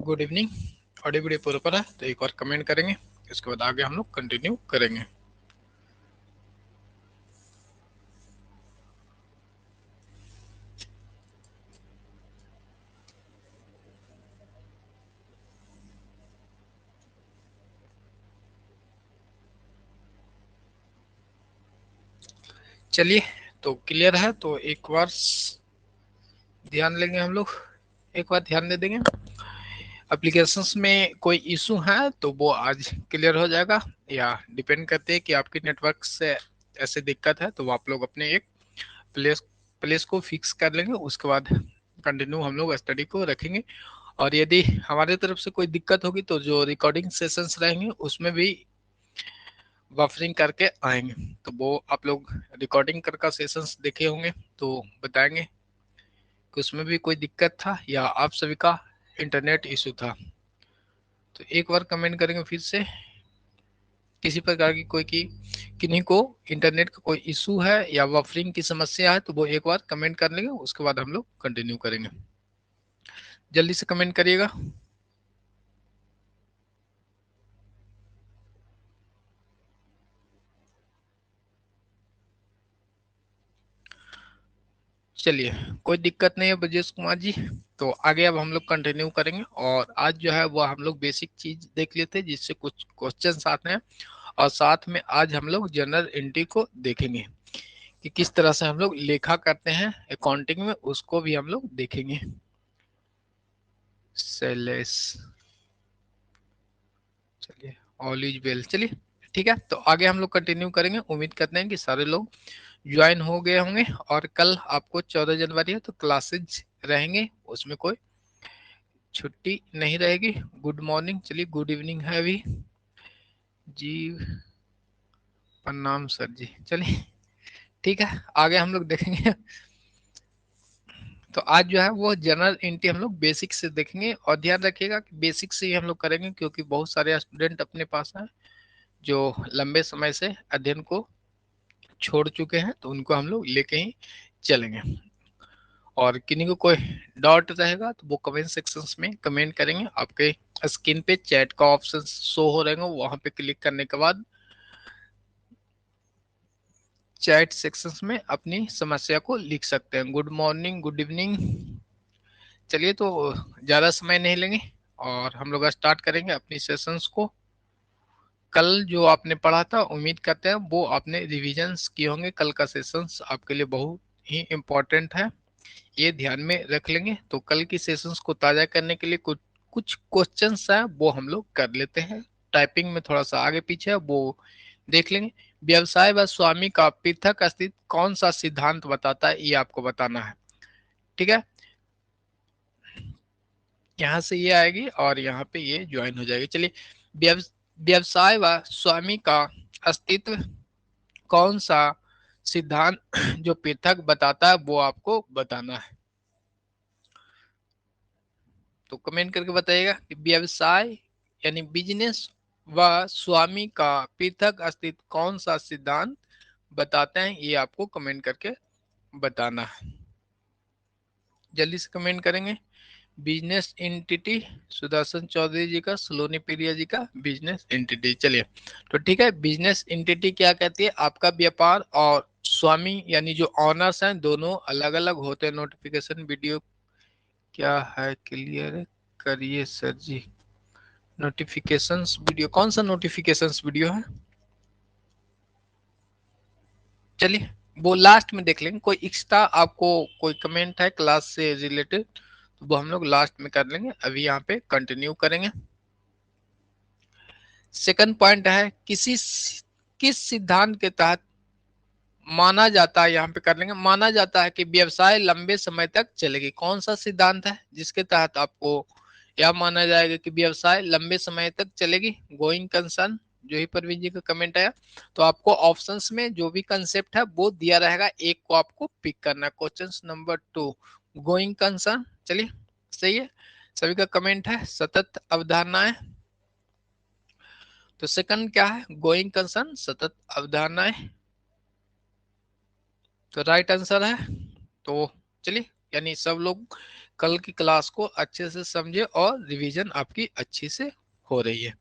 Good evening. Audio video पूरे पर है तो एक बार कमेंट करेंगे, इसके बाद आगे हम लोग कंटिन्यू करेंगे। चलिए, तो क्लियर है तो एक बार ध्यान लेंगे हम लोग, एक बार ध्यान दे देंगे। एप्लीकेशंस में कोई इशू है तो वो आज क्लियर हो जाएगा, या डिपेंड करते हैं कि आपकी नेटवर्क से ऐसे दिक्कत है तो वो आप लोग अपने एक प्लेस प्लेस को फिक्स कर लेंगे। उसके बाद कंटिन्यू हम लोग स्टडी को रखेंगे। और यदि हमारी तरफ से कोई दिक्कत होगी तो जो रिकॉर्डिंग सेशंस रहेंगे उसमें भी बफरिंग करके आएंगे, तो वो आप लोग रिकॉर्डिंग कर का सेशंस देखे होंगे तो बताएंगे कि उसमें भी कोई दिक्कत था या आप सभी का इंटरनेट इशू था। तो एक बार कमेंट करेंगे फिर से, किसी प्रकार की कोई की किन्हीं को इंटरनेट का कोई इशू है या बफरिंग की समस्या है तो वो एक बार कमेंट कर लेंगे, उसके बाद हम लोग कंटिन्यू करेंगे। जल्दी से कमेंट करिएगा। चलिए, कोई दिक्कत नहीं है ब्रजेश कुमार जी। तो आगे अब हम लोग कंटिन्यू करेंगे, और आज जो है वो हम लोग बेसिक चीज देख लेते हैं जिससे कुछ क्वेश्चन आते हैं, और साथ में आज हम लोग जनरल एंट्री को देखेंगे कि किस तरह से हम लोग लेखा करते हैं अकाउंटिंग में, उसको भी हम लोग देखेंगे। सेलेस, चलिए, ऑल इज वेल। चलिए ठीक है, तो आगे हम लोग कंटिन्यू करेंगे। उम्मीद करते हैं कि सारे लोग ज्वाइन हो गए होंगे, और कल आपको 14 जनवरी है तो क्लासेज रहेंगे, उसमें कोई छुट्टी नहीं रहेगी। गुड मॉर्निंग, चलिए गुड इवनिंग है अभी जी, प्रणाम सर जी। चलिए ठीक है, आगे हम लोग देखेंगे। तो आज जो है वो जनरल एंट्री हम लोग बेसिक से देखेंगे, और ध्यान रखिएगा कि बेसिक से ही हम लोग करेंगे क्योंकि बहुत सारे स्टूडेंट अपने पास हैं जो लंबे समय से अध्ययन को छोड़ चुके हैं, तो उनको हम लोग लेके ही चलेंगे। और किन्हीं को कोई डाउट रहेगा तो वो कमेंट सेक्शंस में कमेंट करेंगे। आपके स्क्रीन पे चैट का ऑप्शन शो हो रहेगा, वहां पे क्लिक करने के बाद चैट सेक्शंस में अपनी समस्या को लिख सकते हैं। Good morning, good evening. चलिए, तो ज़्यादा समय नहीं लेंगे और हम लोग स्टार्ट करेंगे अपनी सेशंस को। कल जो आपने पढ़ा था उम्मीद करते हैं वो आपने रिविजन्स किए होंगे। कल का सेशंस आपके लिए बहुत ही इम्पोर्टेंट है, ये ध्यान में रख लेंगे। तो कल की सेशंस को ताज़ा करने के लिए कुछ कुछ क्वेश्चंस हैं वो हम लोग कर लेते हैं। टाइपिंग में थोड़ा सा आगे पीछे है वो देख लेंगे। व्यवसाय व स्वामी का पृथक अस्तित्व कौन सा सिद्धांत बताता है, ये आपको बताना है। ठीक है, यहाँ से ये आएगी और यहाँ पे ये ज्वाइन हो जाएगी। चलिए, व्यवसाय व स्वामी का अस्तित्व कौन सा सिद्धांत जो पृथक बताता है वो आपको बताना है। तो कमेंट करके बताइएगा कि व्यवसाय यानी बिजनेस व स्वामी का पृथक अस्तित्व कौन सा सिद्धांत बताते हैं, ये आपको कमेंट करके बताना है। जल्दी से कमेंट करेंगे। बिजनेस एंटिटी, सुदर्शन चौधरी जी का, सलोनी प्रिया जी का बिजनेस एंटिटी। चलिए, तो ठीक है, बिजनेस एंटिटी क्या कहती है? आपका व्यापार, और स्वामी यानी जो ऑनर्स हैं दोनों अलग अलग होते हैं। नोटिफिकेशन वीडियो क्या है, क्लियर करिए सर जी। नोटिफिकेशंस वीडियो, कौन सा नोटिफिकेशंस वीडियो है? चलिए, वो लास्ट में देख लेंगे। कोई एक्स्ट्रा आपको कोई कमेंट है क्लास से रिलेटेड तो वो हम लोग लास्ट में कर लेंगे, अभी यहाँ पे कंटिन्यू करेंगे। सेकंड पॉइंट है, किस सिद्धांत के तहत माना जाता है, यहाँ पे कर लेंगे, माना जाता है कि व्यवसाय लंबे समय तक चलेगी। कौन सा सिद्धांत है जिसके तहत आपको यह माना जाएगा कि व्यवसाय लंबे समय तक चलेगी? गोइंग कंसर्न, जो ही परवीन जी का कमेंट आया। तो आपको ऑप्शंस में जो भी कंसेप्ट है वो दिया रहेगा, एक को आपको पिक करना है। Question number 2, going concern. चलिए, सही है, सभी का कमेंट है। सतत अवधारणाएं, तो सेकंड क्या है? गोइंग कंसर्न, सतत अवधारणाएं, तो राइट आंसर है। तो चलिए, यानी सब लोग कल की क्लास को अच्छे से समझे और रिवीजन आपकी अच्छी से हो रही है।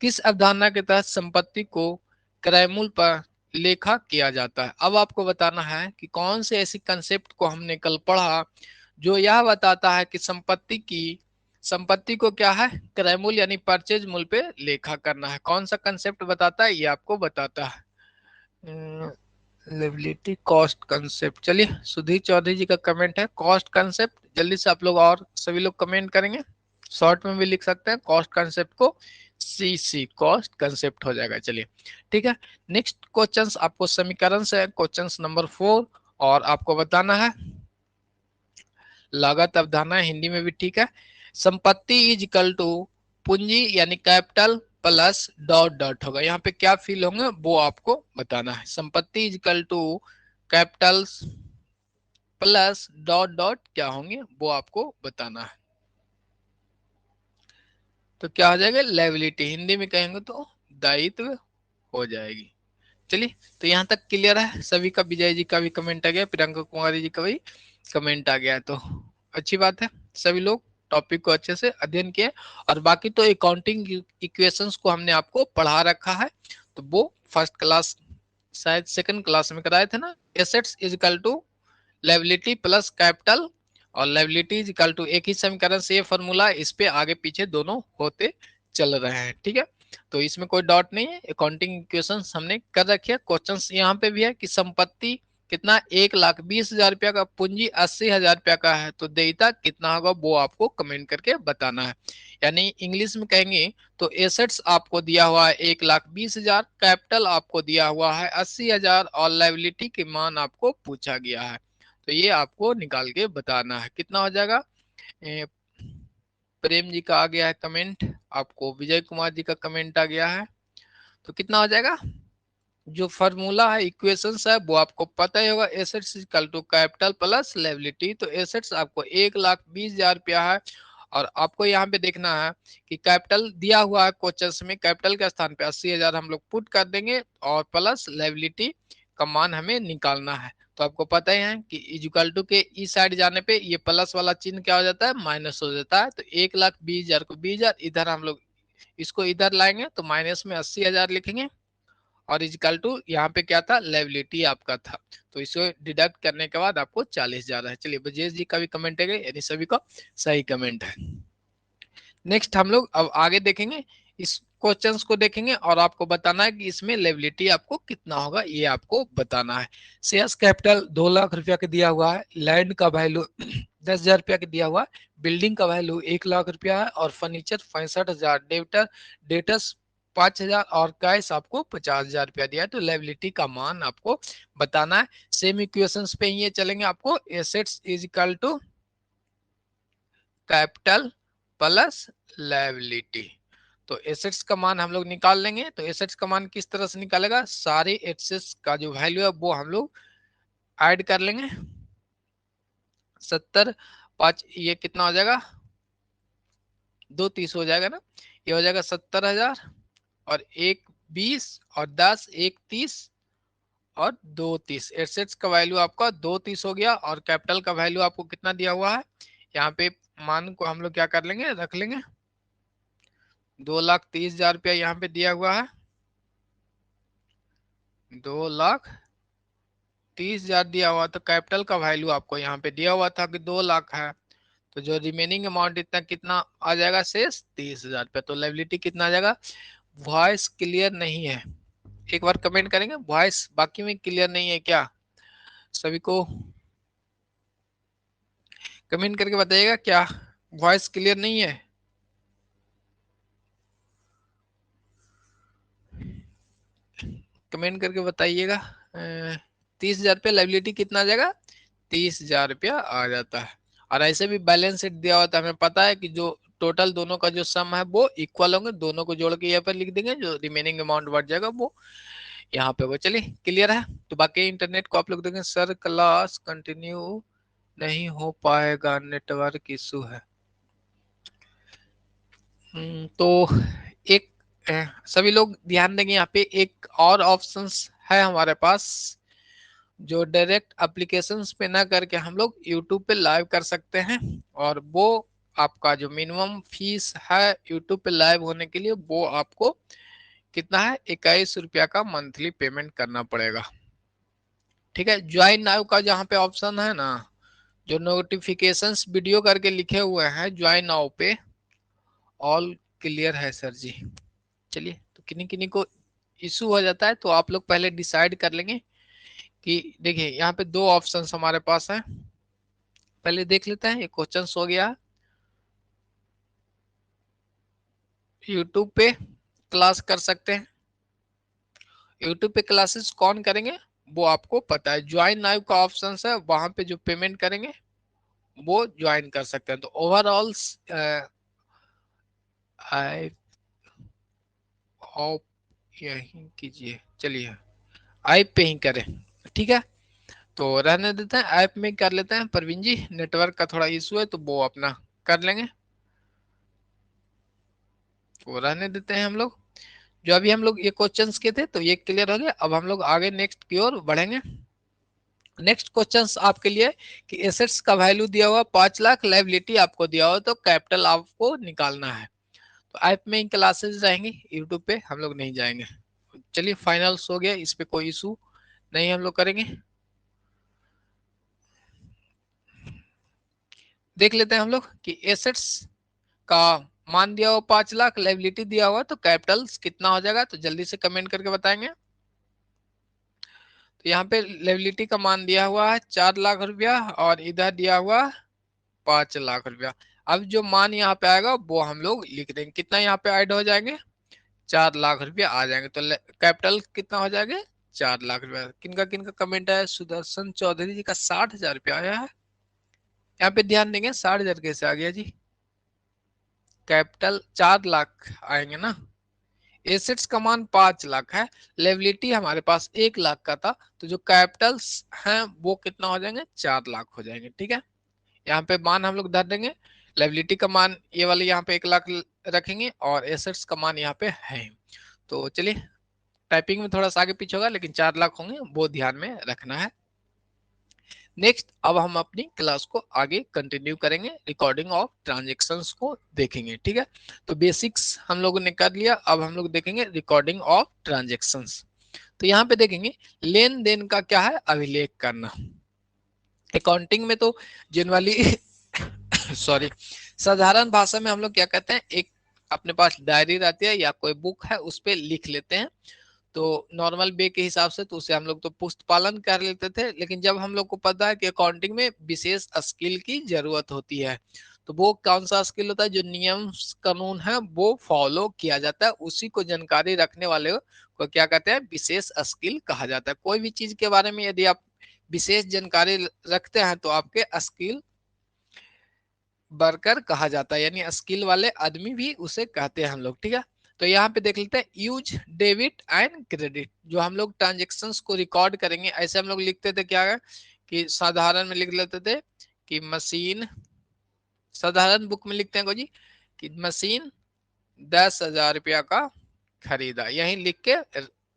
किस अवधारणा के तहत संपत्ति को क्रयमूल्य पर लेखा किया जाता है? अब आपको बताना है कि कौन से ऐसी कंसेप्ट को हमने कल पढ़ा जो यह बताता है कि संपत्ति को क्या है, क्रय मूल्य यानी परचेज मूल्य पे लेखा करना है। कौन सा कंसेप्ट बताता है, ये आपको बताता है लिवलिटी कॉस्ट कंसेप्ट। चलिए, सुधीर चौधरी जी का कमेंट है कॉस्ट कंसेप्ट। जल्दी से आप लोग और सभी लोग कमेंट करेंगे, शॉर्ट में भी लिख सकते हैं कॉस्ट कंसेप्ट को, सीसी कॉस्ट कंसेप्ट हो जाएगा। चलिए ठीक है। नेक्स्ट क्वेश्चंस आपको समीकरण से, क्वेश्चंस नंबर 4, और आपको बताना है लागत अवधारणा, हिंदी में भी ठीक है। संपत्ति इज इक्वल टू पूंजी यानी कैपिटल प्लस डॉट डॉट होगा। यहाँ पे क्या फील होंगे वो आपको बताना है। संपत्ति is equal to capital plus dot dot क्या होंगे वो आपको बताना है। तो क्या हो जाएगा, लायबिलिटी, हिंदी में कहेंगे तो दायित्व हो जाएगी। चलिए, तो यहाँ तक क्लियर है सभी का। विजय जी का भी कमेंट आ गया, प्रियंका कुमारी जी का भी कमेंट आ गया, तो अच्छी बात है। सभी लोग टॉपिक को अच्छे से अध्ययन किए। और बाकी तो अकाउंटिंग इक्वेशंस को हमने आपको पढ़ा रखा है, तो वो फर्स्ट क्लास, शायद सेकंड क्लास में कराए थे ना। Assets is equal to liability plus capital, और लायबिलिटी इज इक्वल टू, एक ही समीकरण से ये फॉर्मूला, इस पे आगे पीछे दोनों होते चल रहे हैं। ठीक है, तो इसमें कोई डॉट नहीं है। अकाउंटिंग इक्वेशंस हमने कर रखी है। क्वेश्चंस यहाँ पे भी है कि संपत्ति कितना, 1,20,000 रुपया का, पूंजी 80,000 रुपया का है, तो देयता कितना होगा वो आपको कमेंट करके बताना है। यानी इंग्लिश में कहेंगे तो एसेट्स आपको दिया हुआ है 1,20,000, कैपिटल आपको दिया हुआ है 80,000, और लायबिलिटी की मान आपको पूछा गया है। तो ये आपको निकाल के बताना है कितना हो जाएगा। प्रेम जी का आ गया है कमेंट, आपको विजय कुमार जी का कमेंट आ गया है। तो कितना हो जाएगा, जो फॉर्मूला है, इक्वेशंस है, वो आपको पता ही होगा। Assets equal to capital plus liability. तो एसेट्स आपको 1,20,000 रुपया है, और आपको यहाँ पे देखना है कि कैपिटल दिया हुआ है क्वेश्चन में, कैपिटल के स्थान पे 80,000 हम लोग पुट कर देंगे, और प्लस लायबिलिटी का मान हमें निकालना है। तो आपको पता ही है कि इक्वल टू के ई साइड जाने पे ये प्लस वाला चिन्ह क्या हो जाता है, माइनस हो जाता है। तो 1,20,000 को 20,000 इधर हम लोग इसको इधर लाएंगे, तो माइनस में 80,000 लिखेंगे, और इजकल टू यहाँ पे क्या था, लायबिलिटी आपका था। तो इसको डिडक्ट करने के बाद आपको 40,000 है। चलिए, ब्रजेश जी का भी कमेंट है, यानी सभी का सही कमेंट है। नेक्स्ट हम लोग अब आगे देखेंगे, इस क्वेश्चंस को देखेंगे, और आपको बताना है कि इसमें लायबिलिटी आपको कितना होगा, ये आपको बताना है। शेयर्स कैपिटल 2 लाख रुपया का दिया हुआ है, लैंड का वैल्यू 10,000 रुपया का दिया हुआ है, बिल्डिंग का वैल्यू 1 लाख रुपया है, और फर्नीचर 65,000, डेटर्स 5,000, और कैश आपको 50,000 रुपया दिया है। तो लायबिलिटी का मान आपको बताना है। सेम इक्वेशंस पे ये चलेंगे आपको। Assets is equal to capital plus liability. तो एसेट्स का मान हम लोग निकाल लेंगे। तो एसेट्स का मान किस तरह से निकालेगा, सारे एसेट्स का जो वैल्यू है वो हम लोग ऐड कर लेंगे। 70, 5, ये कितना हो जाएगा, 2,30 हो जाएगा ना। ये हो जाएगा 70,000, और 1,20, और 10, 1,30, और 2,30। एसेट्स का वैल्यू आपका 2,30 हो गया, और कैपिटल का वैल्यू आपको कितना दिया हुआ है, यहाँ पे मान को हम लोग क्या कर लेंगे, रख लेंगे। 2,30,000 रुपया यहाँ पे दिया हुआ है, 2,30,000 दिया हुआ। तो कैपिटल का वैल्यू आपको यहाँ पे दिया हुआ था कि 2 लाख है। तो जो रिमेनिंग अमाउंट इतना कितना आ जाएगा, शेष 30,000 रुपया। तो लायबिलिटी कितना आ जाएगा। वॉइस क्लियर नहीं है, एक बार कमेंट करेंगे, वॉइस बाकी में क्लियर नहीं है क्या, सभी को कमेंट करके बताइएगा, क्या वॉइस क्लियर नहीं है। कमेंट करके बताइएगा। 30,000 रुपया लायबिलिटी कितना आ जाएगा, 30,000 रुपया आ जाता है। और ऐसे भी बैलेंस शीट दिया होता है, हमें पता है कि जो टोटल दोनों का जो सम है वो इक्वल होंगे, दोनों को जोड़ के यहाँ पर लिख देंगे, जो रिमेनिंग अमाउंट बढ़ जाएगा वो यहाँ पे वो। चलिए क्लियर है। तो बाकी इंटरनेट को आप लोग देखें, सर क्लास कंटिन्यू नहीं हो पाएगा, नेटवर्क इशू है। तो एक सभी लोग ध्यान देंगे, यहाँ पे एक और ऑप्शंस है हमारे पास, जो डायरेक्ट एप्लीकेशंस पे ना करके हम लोग यूट्यूब पे लाइव कर सकते हैं, और वो आपका जो मिनिमम फीस है यूट्यूब पे लाइव होने के लिए वो आपको कितना है, 21 रुपया का मंथली पेमेंट करना पड़ेगा। ठीक है, ज्वाइन नाउ का जहाँ पे ऑप्शन है ना, जो नोटिफिकेशंस वीडियो करके लिखे हुए हैं ज्वाइन नाउ पे, ऑल क्लियर है सर जी। चलिए, तो किन्हीं किन्हीं को इशू हो जाता है तो आप लोग पहले डिसाइड कर लेंगे कि देखिए यहाँ पे दो ऑप्शंस हमारे पास हैं। पहले देख लेते हैं, ये क्वेश्चन हो गया यूट्यूब पे क्लास कर सकते हैं। यूट्यूब पे क्लासेस कौन करेंगे वो आपको पता है, ज्वाइन लाइव का ऑप्शन है, वहां पे जो पेमेंट करेंगे वो ज्वाइन कर सकते हैं। तो ओवरऑल आई ऑप यही कीजिए, चलिए ऐप पे ही करें, ठीक है। तो रहने देते हैं, ऐप में कर लेते हैं। परवीन जी नेटवर्क का थोड़ा इशू है तो वो अपना कर लेंगे, तो रहने देते हैं हम लोग। जो अभी हम लोग ये क्वेश्चंस के थे तो ये क्लियर हो गया। अब हम लोग आगे नेक्स्ट की ओर बढ़ेंगे। नेक्स्ट क्वेश्चंस आपके लिए कि एसेट्स का वैल्यू दिया हुआ 5 लाख, लायबिलिटी आपको दिया हुआ, तो कैपिटल आपको निकालना है। तो ऐप में ही क्लासेस रहेंगी, यूट्यूब पे हम लोग नहीं जाएंगे। चलिए फाइनल हो गया, इस पे कोई इशू नहीं हम लोग करेंगे। देख लेते हैं हम लोग कि एसेट्स का मान दिया हुआ 5 लाख, लायबिलिटी दिया हुआ, तो कैपिटल कितना हो जाएगा, तो जल्दी से कमेंट करके बताएंगे। तो यहाँ पे लायबिलिटी का मान दिया हुआ है 4 लाख रुपया, और इधर दिया हुआ 5 लाख रुपया। अब जो मान यहाँ पे आएगा वो हम लोग लिख देंगे, कितना यहाँ पे ऐड हो जाएंगे, 4 लाख रुपया आ जाएंगे। तो कैपिटल कितना हो जाएगा, 4 लाख रुपया। किनका कमेंट है, सुदर्शन चौधरी जी का 60,000 रुपया आया है। यहाँ पे ध्यान देंगे 60,000 कैसे आ गया जी, कैपिटल 4 लाख आएंगे ना, एसेट्स का मान 5 लाख है, लायबिलिटी हमारे पास 1 लाख का था, तो जो कैपिटल्स हैं वो कितना हो जाएंगे, 4 लाख हो जाएंगे। ठीक है, यहाँ पे मान हम लोग धर देंगे, लायबिलिटी का मान ये वाले यहाँ पे 1 लाख रखेंगे, और एसेट्स का मान यहाँ पे है। तो चलिए, टाइपिंग में थोड़ा सा आगे पीछे होगा लेकिन 4 लाख होंगे, वो ध्यान में रखना है। नेक्स्ट, अब हम अपनी क्लास को आगे कंटिन्यू करेंगे, रिकॉर्डिंग ऑफ ट्रांजेक्शन्स को देखेंगे। ठीक है, तो बेसिक्स हम लोगों ने कर लिया, अब हम लोग देखेंगे रिकॉर्डिंग ऑफ ट्रांजेक्शन्स। तो यहाँ पे देखेंगे लेन देन का क्या है, अभिलेख करना। अकाउंटिंग में तो जनरली सॉरी, साधारण भाषा में हम लोग क्या कहते हैं, एक अपने पास डायरी रहती है या कोई बुक है उस पर लिख लेते हैं। तो नॉर्मल वे के हिसाब से तो उसे हम लोग तो पुस्त पालन कर लेते थे, लेकिन जब हम लोग को पता है कि अकाउंटिंग में विशेष स्किल की जरूरत होती है, तो वो कौन सा स्किल होता है, जो नियम कानून है वो फॉलो किया जाता है, उसी को जानकारी रखने वाले को क्या कहते हैं, विशेष स्किल कहा जाता है। कोई भी चीज के बारे में यदि आप विशेष जानकारी रखते हैं तो आपके स्किल वर्कर कहा जाता है, यानी स्किल वाले आदमी भी उसे कहते हैं हम लोग। ठीक है, तो यहाँ पे देख लेते हैं यूज डेबिट एंड क्रेडिट। जो हम लोग ट्रांजेक्शन्स को रिकॉर्ड करेंगे, ऐसे हम लोग लिखते थे क्या है कि साधारण में लिख लेते थे कि मशीन, साधारण बुक में लिखते हैं जी कि मशीन 10,000 रुपया का खरीदा, यही लिख के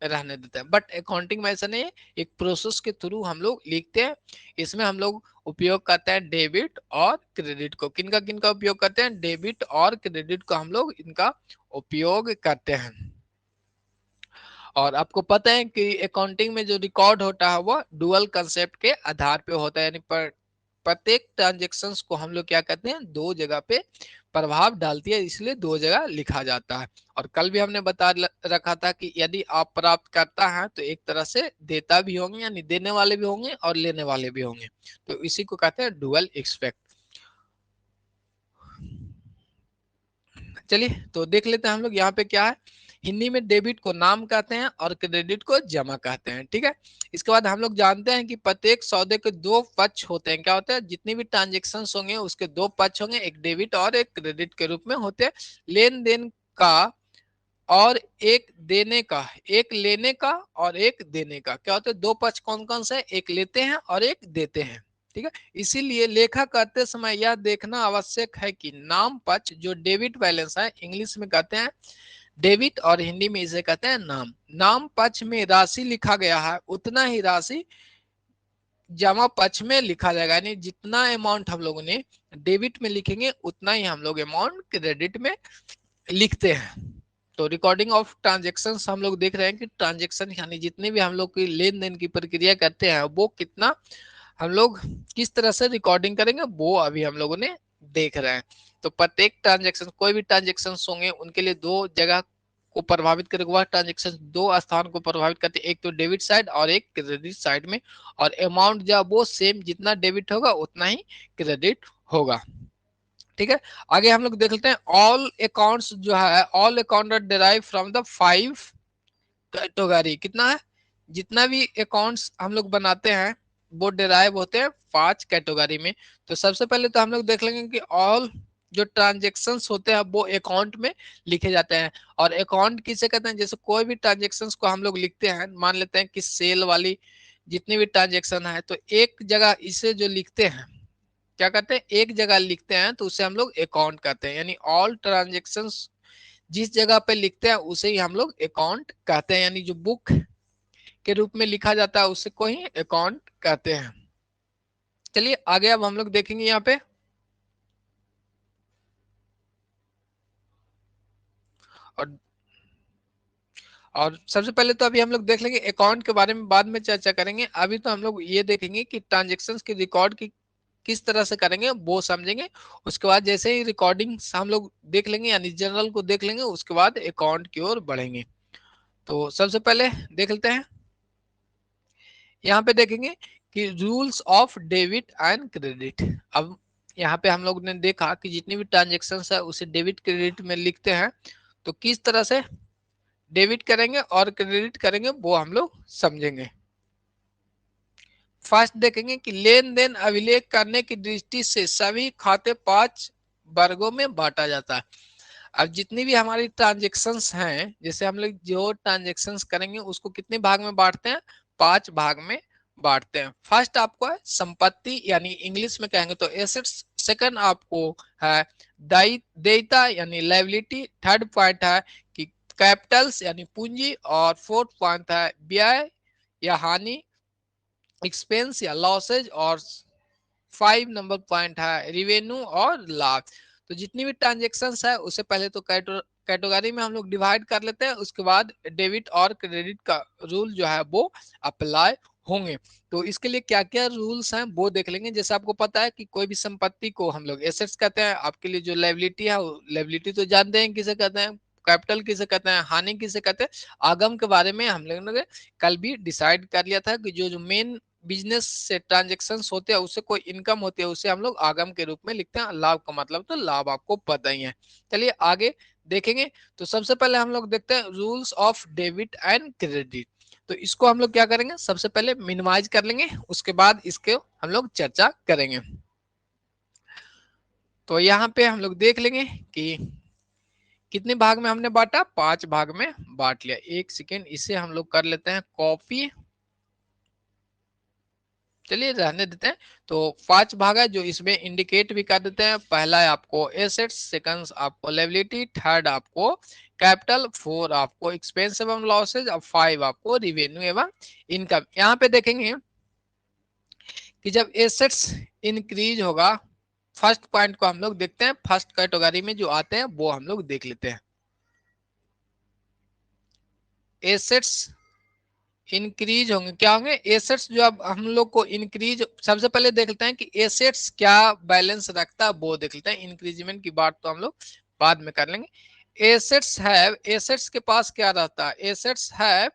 रहने देते हैं। बट अकाउंटिंग में ऐसा नहीं है, एक प्रोसेस के थ्रू हम लोग लिखते हैं। इसमें हम लोग उपयोग करते हैं डेबिट और क्रेडिट को। किनका उपयोग करते हैं, डेबिट और क्रेडिट को हम लोग इनका उपयोग करते हैं। और आपको पता है कि अकाउंटिंग में जो रिकॉर्ड होता है वो डुअल कंसेप्ट के आधार पे होता है, यानी प्रत्येक ट्रांजेक्शन को हम लोग क्या कहते हैं, दो जगह पे प्रभाव डालती है, इसलिए दो जगह लिखा जाता है। और कल भी हमने बता रखा था कि यदि आप प्राप्त करता है तो एक तरह से देता भी होंगे, यानी देने वाले भी होंगे और लेने वाले भी होंगे, तो इसी को कहते हैं डुअल एक्सपेक्ट। चलिए, तो देख लेते हैं हम लोग यहाँ पे क्या है। हिंदी में डेबिट को नाम कहते हैं और क्रेडिट को जमा कहते हैं। ठीक है, इसके बाद हम लोग जानते हैं कि प्रत्येक सौदे के दो पक्ष होते हैं। क्या होते हैं, जितनी भी ट्रांजेक्शन होंगे उसके दो पक्ष होंगे, एक डेबिट और एक क्रेडिट के रूप में होते हैं। लेन देन का और एक देने का, एक लेने का और एक देने का। क्या होता है, दो पक्ष कौन कौन से, एक लेते हैं और एक देते हैं। ठीक है, इसीलिए लेखा करते समय यह देखना आवश्यक है कि नाम पक्ष जो डेबिट बैलेंस है, इंग्लिश में कहते हैं डेबिट और हिंदी में इसे कहते हैं नाम। नाम पक्ष में राशि लिखा गया है उतना ही राशि जमा पक्ष में लिखा जाएगा, यानी जितना अमाउंट हम लोगों ने डेबिट में लिखेंगे उतना ही हम लोग अमाउंट क्रेडिट में लिखते हैं। तो रिकॉर्डिंग ऑफ ट्रांजेक्शन हम लोग देख रहे हैं कि ट्रांजेक्शन यानी जितने भी हम लोग की लेन देन की प्रक्रिया करते हैं वो कितना हम लोग किस तरह से रिकॉर्डिंग करेंगे वो अभी हम लोगों ने देख रहे हैं। तो प्रत्येक ट्रांजेक्शन, कोई भी ट्रांजेक्शन होंगे उनके लिए दो जगह को प्रभावित करेगा, वह ट्रांजेक्शन दो स्थान को प्रभावित करते हैं, एक तो डेबिट साइड और एक क्रेडिट साइड में, और अमाउंट जब वो सेम जितना डेबिट होगा उतना ही क्रेडिट होगा। ठीक है, आगे हम लोग देख लेते हैं ऑल अकाउंट्स जो है, all account derive from the 5 category. कितना है, जितना भी अकाउंट्स हम लोग बनाते हैं वो डिराइव होते हैं 5 कैटेगरी में। तो सबसे पहले तो हम लोग देख लेंगे कि ऑल जो ट्रांजेक्शन्स होते हैं वो अकाउंट में लिखे जाते हैं। और अकाउंट किसे कहते हैं, जैसे कोई भी ट्रांजेक्शन्स को हम लोग लिखते हैं, मान लेते हैं कि सेल वाली जितनी भी ट्रांजेक्शन है तो एक जगह इसे जो लिखते हैं क्या कहते हैं, एक जगह लिखते हैं तो उसे हम लोग अकाउंट कहते हैं। यानी ऑल ट्रांजेक्शन्स जिस जगह पे लिखते हैं उसे ही हम लोग अकाउंट कहते हैं, यानी जो बुक के रूप में लिखा जाता है उसे को ही अकाउंट कहते हैं। चलिए आगे अब हम लोग देखेंगे यहाँ पे, और सबसे पहले तो अभी हम लोग देख लेंगे अकाउंट के बारे में, बाद में चर्चा करेंगे। अभी तो हम लोग ये देखेंगे कि ट्रांजेक्शन्स की रिकॉर्ड की किस तरह से करेंगे वो समझेंगे। उसके बाद जैसे ही रिकॉर्डिंग हम लोग देख लेंगे यानी जनरल को देख लेंगे, उसके बाद अकाउंट की ओर बढ़ेंगे। तो सबसे पहले देख लेते हैं, यहाँ पे देखेंगे कि rules of debit and credit. अब यहाँ पे हम लोग ने देखा कि जितनी भी ट्रांजेक्शन है उसे डेबिट क्रेडिट में लिखते हैं, तो किस तरह से डेबिट करेंगे और क्रेडिट करेंगे वो हम लोग समझेंगे। फर्स्ट देखेंगे कि लेन देन अभिलेख करने की दृष्टि से सभी खाते 5 वर्गों में बांटा जाता है। अब जितनी भी हमारी ट्रांजेक्शन्स हैं, जैसे हम लोग जो ट्रांजेक्शन्स करेंगे उसको कितने भाग में बांटते हैं, 5 भाग में बांटते हैं। फर्स्ट आपको है संपत्ति यानी इंग्लिश में कहेंगे तो एसेट्स, सेकंड आपको है देयता यानी लायबिलिटी, थर्ड पॉइंट है कि कैपिटल्स यानी पूंजी, और फोर्थ पॉइंट है व्यय या हानि एक्सपेंस या लॉसेज, और 5 नंबर पॉइंट है रिवेन्यू और लाभ। तो जितनी भी ट्रांजेक्शन है उसे पहले तो कैटेगरी में हम लोग डिवाइड कर लेते हैं, उसके बाद डेबिट और क्रेडिट का रूल जो है वो अप्लाई होंगे। तो इसके लिए क्या क्या रूल्स हैं वो देख लेंगे। जैसे आपको पता है कि कोई भी संपत्ति को हम लोग एसेट्स कहते हैं, आपके लिए जो लायबिलिटी है लायबिलिटी तो जानते हैं किसे कहते हैं, कैपिटल किसे कहते हैं, हानि किसे कहते हैं। आगम के बारे में हम लोगों ने कल भी डिसाइड कर लिया था कि जो जो मेन बिजनेस से ट्रांजेक्शन होते हैं उससे कोई इनकम होती है उसे हम लोग आगम के रूप में लिखते हैं। लाभ का मतलब तो लाभ आपको पता ही है। चलिए आगे देखेंगे। तो सबसे पहले हम लोग देखते हैं rules of debit and credit. तो इसको हम लोग क्या करेंगे, सबसे पहले मिनिमाइज कर लेंगे, उसके बाद इसके हम लोग चर्चा करेंगे। तो यहाँ पे हम लोग देख लेंगे कि कितने भाग में हमने बांटा, 5 भाग में बांट लिया। एक सेकेंड, इसे हम लोग कर लेते हैं कॉपी, चलिए रहने देते हैं। तो 5 भाग है जो इसमें इंडिकेट भी कर देते हैं। पहला है आपको एसेट्स, सेकंड आपको लायबिलिटी, थर्ड आपको कैपिटल, 4 आपको एक्सपेंस एवं लॉसेज, और 5 आपको रिवेन्यू एवं इनकम। यहाँ पे देखेंगे कि जब एसेट्स इंक्रीज होगा, फर्स्ट पॉइंट को हम लोग देखते हैं, फर्स्ट कैटेगरी में जो आते हैं वो हम लोग देख लेते हैं। एसेट्स इंक्रीज होंगे, क्या होंगे, एसेट्स जो अब हम लोग को इंक्रीज, सबसे पहले देख लेते हैं कि एसेट्स क्या बैलेंस रखता है वो देख लेते हैं। इंक्रीजमेंट की बात तो हम लोग बाद में कर लेंगे। एसेट्स है, एसेट्स के पास क्या रहता है, एसेट्स है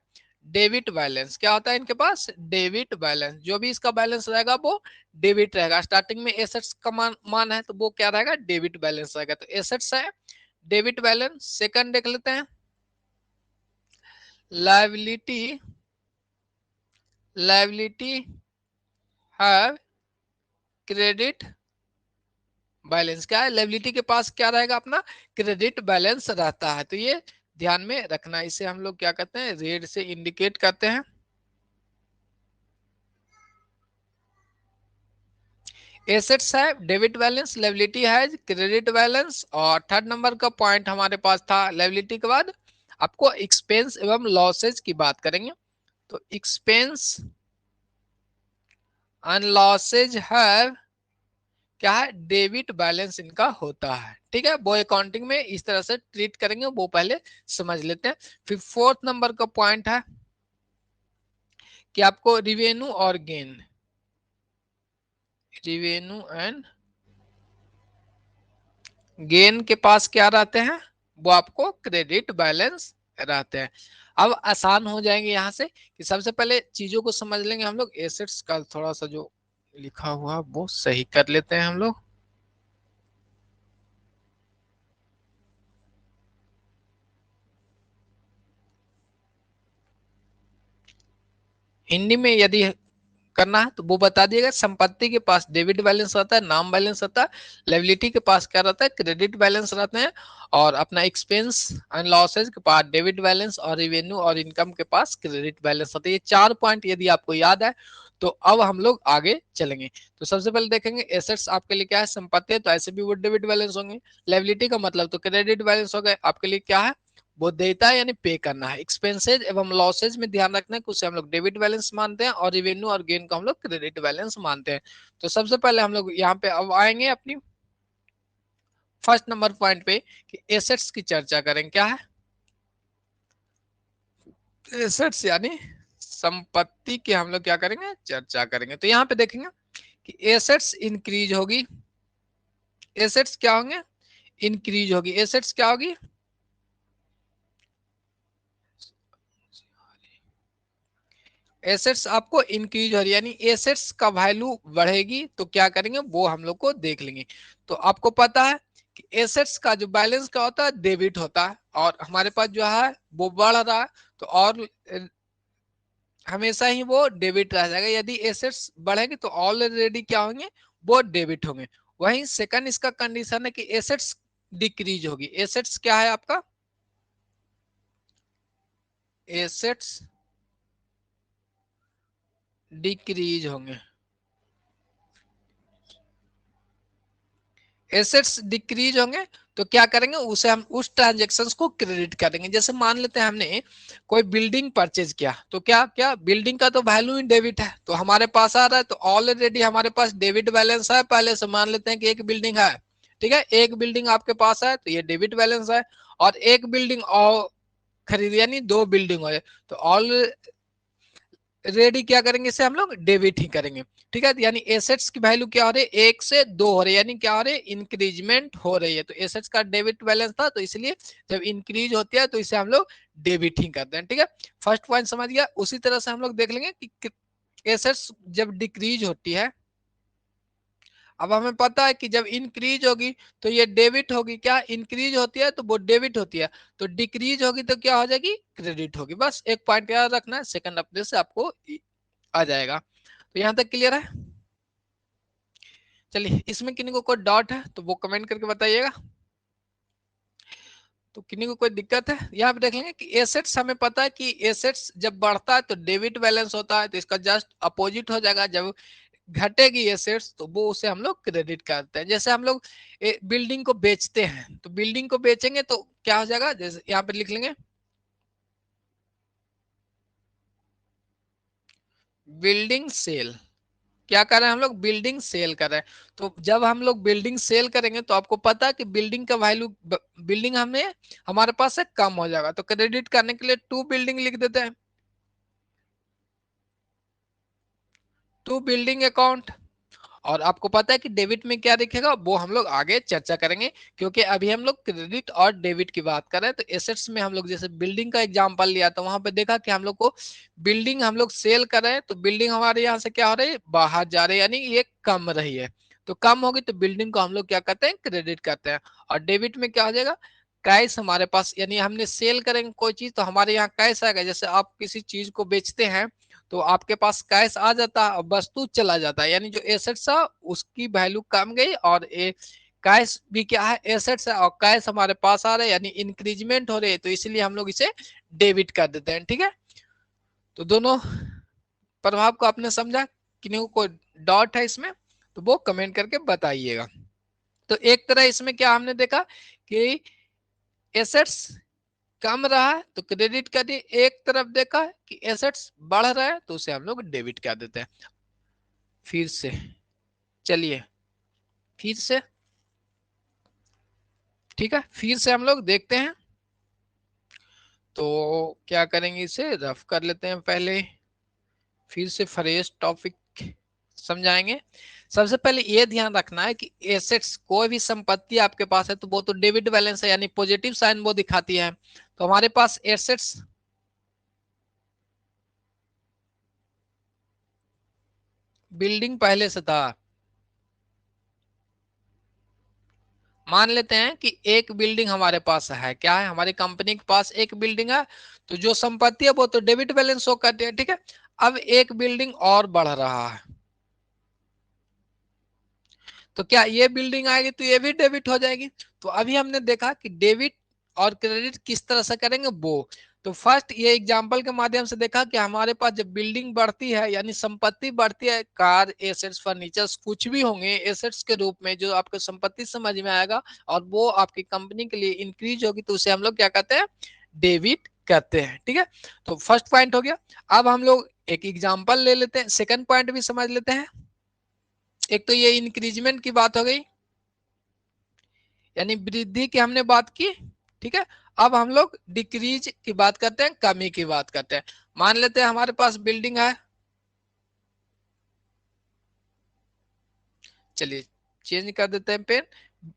डेबिट बैलेंस। क्या होता है इनके पास, डेबिट बैलेंस। जो भी इसका बैलेंस रहेगा वो डेबिट रहेगा। स्टार्टिंग में एसेट्स का मान है तो वो क्या रहेगा, डेबिट बैलेंस रहेगा। तो एसेट्स है डेबिट बैलेंस। सेकंड देख लेते हैं लायबिलिटी, लायबिलिटी है क्रेडिट बैलेंस। क्या है, लायबिलिटी के पास क्या रहेगा, अपना क्रेडिट बैलेंस रहता है। तो ये ध्यान में रखना, इसे हम लोग क्या कहते हैं, रेड से इंडिकेट करते हैं। एसेट्स है डेबिट बैलेंस, लायबिलिटी है क्रेडिट बैलेंस, और थर्ड नंबर का पॉइंट हमारे पास था लायबिलिटी के बाद आपको एक्सपेंस एवं लॉसेज की बात करेंगे। तो एक्सपेंस एंड लॉसेज हैव क्या है, डेबिट बैलेंस इनका होता है। ठीक है, वो अकाउंटिंग में इस तरह से ट्रीट करेंगे, वो पहले समझ लेते हैं। फिर फोर्थ नंबर का पॉइंट है कि आपको रिवेन्यू और गेन, रिवेन्यू एंड गेन के पास क्या रहते हैं, वो आपको क्रेडिट बैलेंस रहते हैं। अब आसान हो जाएंगे यहां से कि सबसे पहले चीजों को समझ लेंगे हम लोग। एसेट्स का थोड़ा सा जो लिखा हुआ वो सही कर लेते हैं हम लोग। हिंदी में यदि करना है तो वो बता दिएगा। संपत्ति के पास डेबिट बैलेंस रहता है, नाम बैलेंस रहता है। लायबिलिटी के पास क्या रहता है, क्रेडिट बैलेंस रहते हैं। और अपना एक्सपेंस एंड लॉसेज के पास डेबिट बैलेंस, और रेवेन्यू और इनकम के पास क्रेडिट बैलेंस रहता है। ये 4 पॉइंट यदि आपको याद है तो अब हम लोग आगे चलेंगे। तो सबसे पहले देखेंगे एसेट्स आपके लिए क्या है, संपत्ति है तो ऐसे भी वो डेबिट बैलेंस होंगे। लायबिलिटी का मतलब तो क्रेडिट बैलेंस हो गए। आपके लिए क्या है, वो देता है यानी पे करना है। एक्सपेंसेज एवं लॉसेज में ध्यान रखना है कि उसे हम लोग डेबिट बैलेंस मानते हैं, और रेवेन्यू और गेन को हम लोग क्रेडिट बैलेंस मानते हैं। तो सबसे पहले हम लोग यहाँ पे अब आएंगे अपनी फर्स्ट नंबर पॉइंट पे कि एसेट्स की चर्चा करें। क्या है एसेट्स, यानी संपत्ति की हम लोग क्या करेंगे, चर्चा करेंगे। तो यहाँ पे देखेंगे कि एसेट्स इंक्रीज होगी, एसेट्स क्या होंगे, इंक्रीज होगी। एसेट्स क्या होगी, एसेट्स आपको इंक्रीज हो रही है, यानी एसेट्स का वैल्यू बढ़ेगी। तो क्या करेंगे वो हम लोग को देख लेंगे। तो आपको पता है कि एसेट्स का जो बैलेंस क्या होता है, डेबिट होता है, और हमारे पास जो है वो बढ़ रहा है तो और हमेशा ही वो डेबिट रह जाएगा। यदि एसेट्स बढ़ेंगे तो ऑलरेडी क्या होंगे, वो डेबिट होंगे। वहीं सेकंड इसका कंडीशन है कि एसेट्स डिक्रीज होगी। एसेट्स क्या है आपका, एसेट्स डिक्रीज होंगे। एसेट्स डिक्रीज होंगे तो क्या करेंगे, उसे हम उस ट्रांजेक्शन को क्रेडिट करेंगे। जैसे मान लेते हैं हमने कोई बिल्डिंग परचेज किया, तो क्या क्या बिल्डिंग का तो वैल्यू ही डेबिट है, तो हमारे पास आ रहा है, तो ऑलरेडी हमारे पास डेबिट बैलेंस है। पहले से मान लेते हैं कि एक बिल्डिंग है, ठीक है, एक बिल्डिंग आपके पास है तो ये डेबिट बैलेंस है। और एक बिल्डिंग और खरीद, यानी 2 बिल्डिंग हो जाए तो ऑल रेडी क्या करेंगे, इसे हम लोग डेबिट ही करेंगे। ठीक है, यानी एसेट्स की वैल्यू क्या हो रही है, 1 से 2 हो रही है, यानी क्या हो रही है, इंक्रीजमेंट हो रही है। तो एसेट्स का डेबिट बैलेंस था, तो इसलिए जब इंक्रीज होती है तो इसे हम लोग डेबिट ही करते हैं। ठीक है, फर्स्ट पॉइंट समझ गया। उसी तरह से हम लोग देख लेंगे कि एसेट्स जब डिक्रीज होती है, अब हमें पता है कि जब इंक्रीज होगी तो ये डेबिट होगी। क्या इंक्रीज होती है तो वो डेबिट होती है, तो डिक्रीज होगी तो क्या हो जाएगी, क्रेडिट होगी। बस एक पॉइंट याद रखना है, सेकंड अपने से आपको आ जाएगा। तो यहां तक क्लियर है। चलिए, इसमें किन्हीं को कोई डाउट है तो वो कमेंट करके बताइएगा। तो किन्हीं को कोई दिक्कत है, यहाँ पे देख लेंगे कि एसेट्स हमें पता है कि एसेट्स जब बढ़ता है तो डेबिट बैलेंस होता है, तो इसका जस्ट अपोजिट हो जाएगा। जब घटेगी एसेट्स तो वो उसे हम लोग क्रेडिट करते हैं। जैसे हम लोग बिल्डिंग को बेचते हैं, तो बिल्डिंग को बेचेंगे तो क्या हो जाएगा, जैसे यहाँ पे लिख लेंगे बिल्डिंग सेल। क्या कर रहे हैं हम लोग, बिल्डिंग सेल कर रहे हैं। तो जब हम लोग बिल्डिंग सेल करेंगे तो आपको पता है कि बिल्डिंग का वैल्यू, बिल्डिंग हमें हमारे पास से कम हो जाएगा, तो क्रेडिट करने के लिए 2 बिल्डिंग लिख देते हैं, 2 बिल्डिंग अकाउंट। और आपको पता है कि डेबिट में क्या दिखेगा, वो हम लोग आगे चर्चा करेंगे, क्योंकि अभी हम लोग क्रेडिट और डेबिट की बात कर रहे हैं। तो एसेट्स में हम लोग जैसे बिल्डिंग का एग्जांपल लिया, तो वहां पे देखा कि हम लोग को बिल्डिंग हम लोग सेल कर रहे हैं, तो बिल्डिंग हमारे यहाँ से क्या हो रही है, बाहर जा रही है, यानी ये कम रही है। तो कम होगी तो बिल्डिंग को हम लोग क्या करते हैं, क्रेडिट करते हैं। और डेबिट में क्या हो जाएगा, कैश हमारे पास, यानी हमने सेल करेंगे कोई चीज तो हमारे यहाँ कैश आएगा। जैसे आप किसी चीज को बेचते हैं तो आपके पास कैश आ जाता है और वस्तु चला जाता है, यानी जो एसेट्स है उसकी वैल्यू कम गई, और कैश भी क्या है, एसेट्स है, और कैश हमारे पास आ रहा है, यानी इंक्रीजमेंट हो रही है, तो इसलिए हम लोग इसे डेबिट कर देते हैं। ठीक है, तो दोनों प्रभाव को आपने समझा, किन्हीं को कोई डाउट है इसमें तो वो कमेंट करके बताइएगा। तो एक तरह इसमें क्या हमने देखा कि एसेट्स कम रहा है तो क्रेडिट कर दिए, एक तरफ देखा कि एसेट्स बढ़ रहा है तो उसे हम लोग डेबिट कर देते हैं। फिर से चलिए फिर से, ठीक है, फिर से हम लोग देखते हैं। तो क्या करेंगे, इसे रफ कर लेते हैं पहले, फिर से फ्रेश टॉपिक समझाएंगे। सबसे पहले ये ध्यान रखना है कि एसेट्स, कोई भी संपत्ति आपके पास है तो वो तो डेबिट बैलेंस है, यानी पॉजिटिव साइन वो दिखाती है। तो हमारे पास एसेट्स, बिल्डिंग पहले से था, मान लेते हैं कि एक बिल्डिंग हमारे पास है, क्या है, हमारी कंपनी के पास एक बिल्डिंग है, तो जो संपत्ति है वो तो डेबिट बैलेंस शो करती है, ठीक है। अब एक बिल्डिंग और बढ़ रहा है, तो क्या ये बिल्डिंग आएगी तो ये भी डेबिट हो जाएगी। तो अभी हमने देखा कि डेबिट और क्रेडिट किस तरह से करेंगे वो, तो फर्स्ट ये एग्जांपल के माध्यम से देखा कि हमारे पास जब बिल्डिंग बढ़ती है यानी संपत्ति बढ़ती है, कार, एसेट्स, फर्नीचर्स कुछ भी होंगे एसेट्स के रूप में जो आपको संपत्ति समझ में आएगा और वो आपकी कंपनी के लिए इंक्रीज होगी, तो उसे हम लोग क्या कहते हैं, डेबिट कहते हैं, ठीक है। तो फर्स्ट पॉइंट हो गया। अब हम लोग एक एग्जाम्पल ले लेते हैं, सेकंड पॉइंट भी समझ लेते हैं। एक तो ये इंक्रीजमेंट की बात हो गई, यानी वृद्धि की हमने बात की, ठीक है। अब हम लोग डिक्रीज की बात करते हैं, कमी की बात करते हैं। मान लेते हैं हमारे पास बिल्डिंग है, चलिए चेंज कर देते हैं पेन।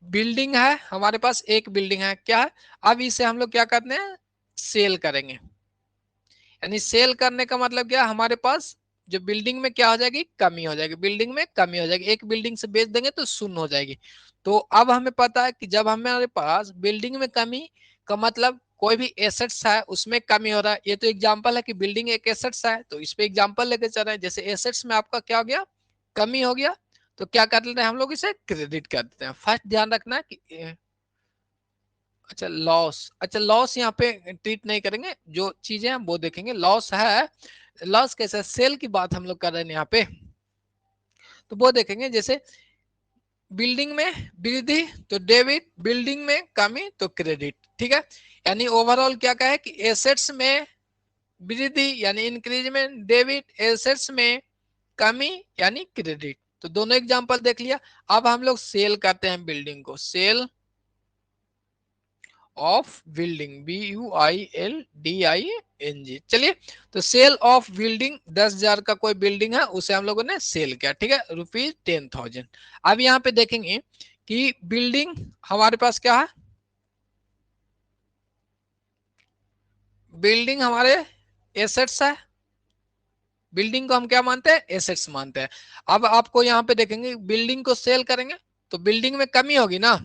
बिल्डिंग है हमारे पास, एक बिल्डिंग है, क्या है, अब इसे हम लोग क्या करते हैं, सेल करेंगे। यानी सेल करने का मतलब क्या, हमारे पास जो बिल्डिंग में क्या हो जाएगी, कमी हो जाएगी, बिल्डिंग में कमी हो जाएगी, एक बिल्डिंग से बेच देंगे तो शून्य हो जाएगी। तो अब हमें पता है कि जब हमारे पास बिल्डिंग में कमी का मतलब कोई भी एसेट्स है उसमें कमी हो रहा है, ये तो एग्जांपल है कि बिल्डिंग एक एसेट्स है, तो इस पे एग्जांपल लेके चल रहे हैं। जैसे एसेट्स में आपका क्या हो गया, कमी हो गया, तो क्या कर लेते हैं हम लोग, इसे क्रेडिट कर देते हैं। फर्स्ट ध्यान रखना है कि अच्छा लॉस, अच्छा लॉस यहाँ पे ट्रीट नहीं करेंगे, जो चीजें हम वो देखेंगे। लॉस है, लॉस कैसे, सेल की बात हम लोग कर रहे हैं यहाँ पे, तो वो देखेंगे। जैसे बिल्डिंग में वृद्धि तो डेबिट, बिल्डिंग में कमी तो क्रेडिट, ठीक है। यानी ओवरऑल क्या कहे कि एसेट्स में वृद्धि यानी इंक्रीजमेंट, डेबिट, एसेट्स में कमी यानी क्रेडिट। तो दोनों एग्जांपल देख लिया। अब हम लोग सेल करते हैं बिल्डिंग को, सेल ऑफ बिल्डिंग, BUILDING, चलिए। तो सेल ऑफ बिल्डिंग, 10,000 का कोई बिल्डिंग है उसे हम लोगों ने सेल किया, ठीक है, ₹10,000। अब यहाँ पे देखेंगे कि बिल्डिंग हमारे पास क्या है, बिल्डिंग हमारे एसेट्स है, बिल्डिंग को हम क्या मानते हैं, एसेट्स मानते हैं। अब आपको यहाँ पे देखेंगे बिल्डिंग को सेल करेंगे तो बिल्डिंग में कमी होगी ना,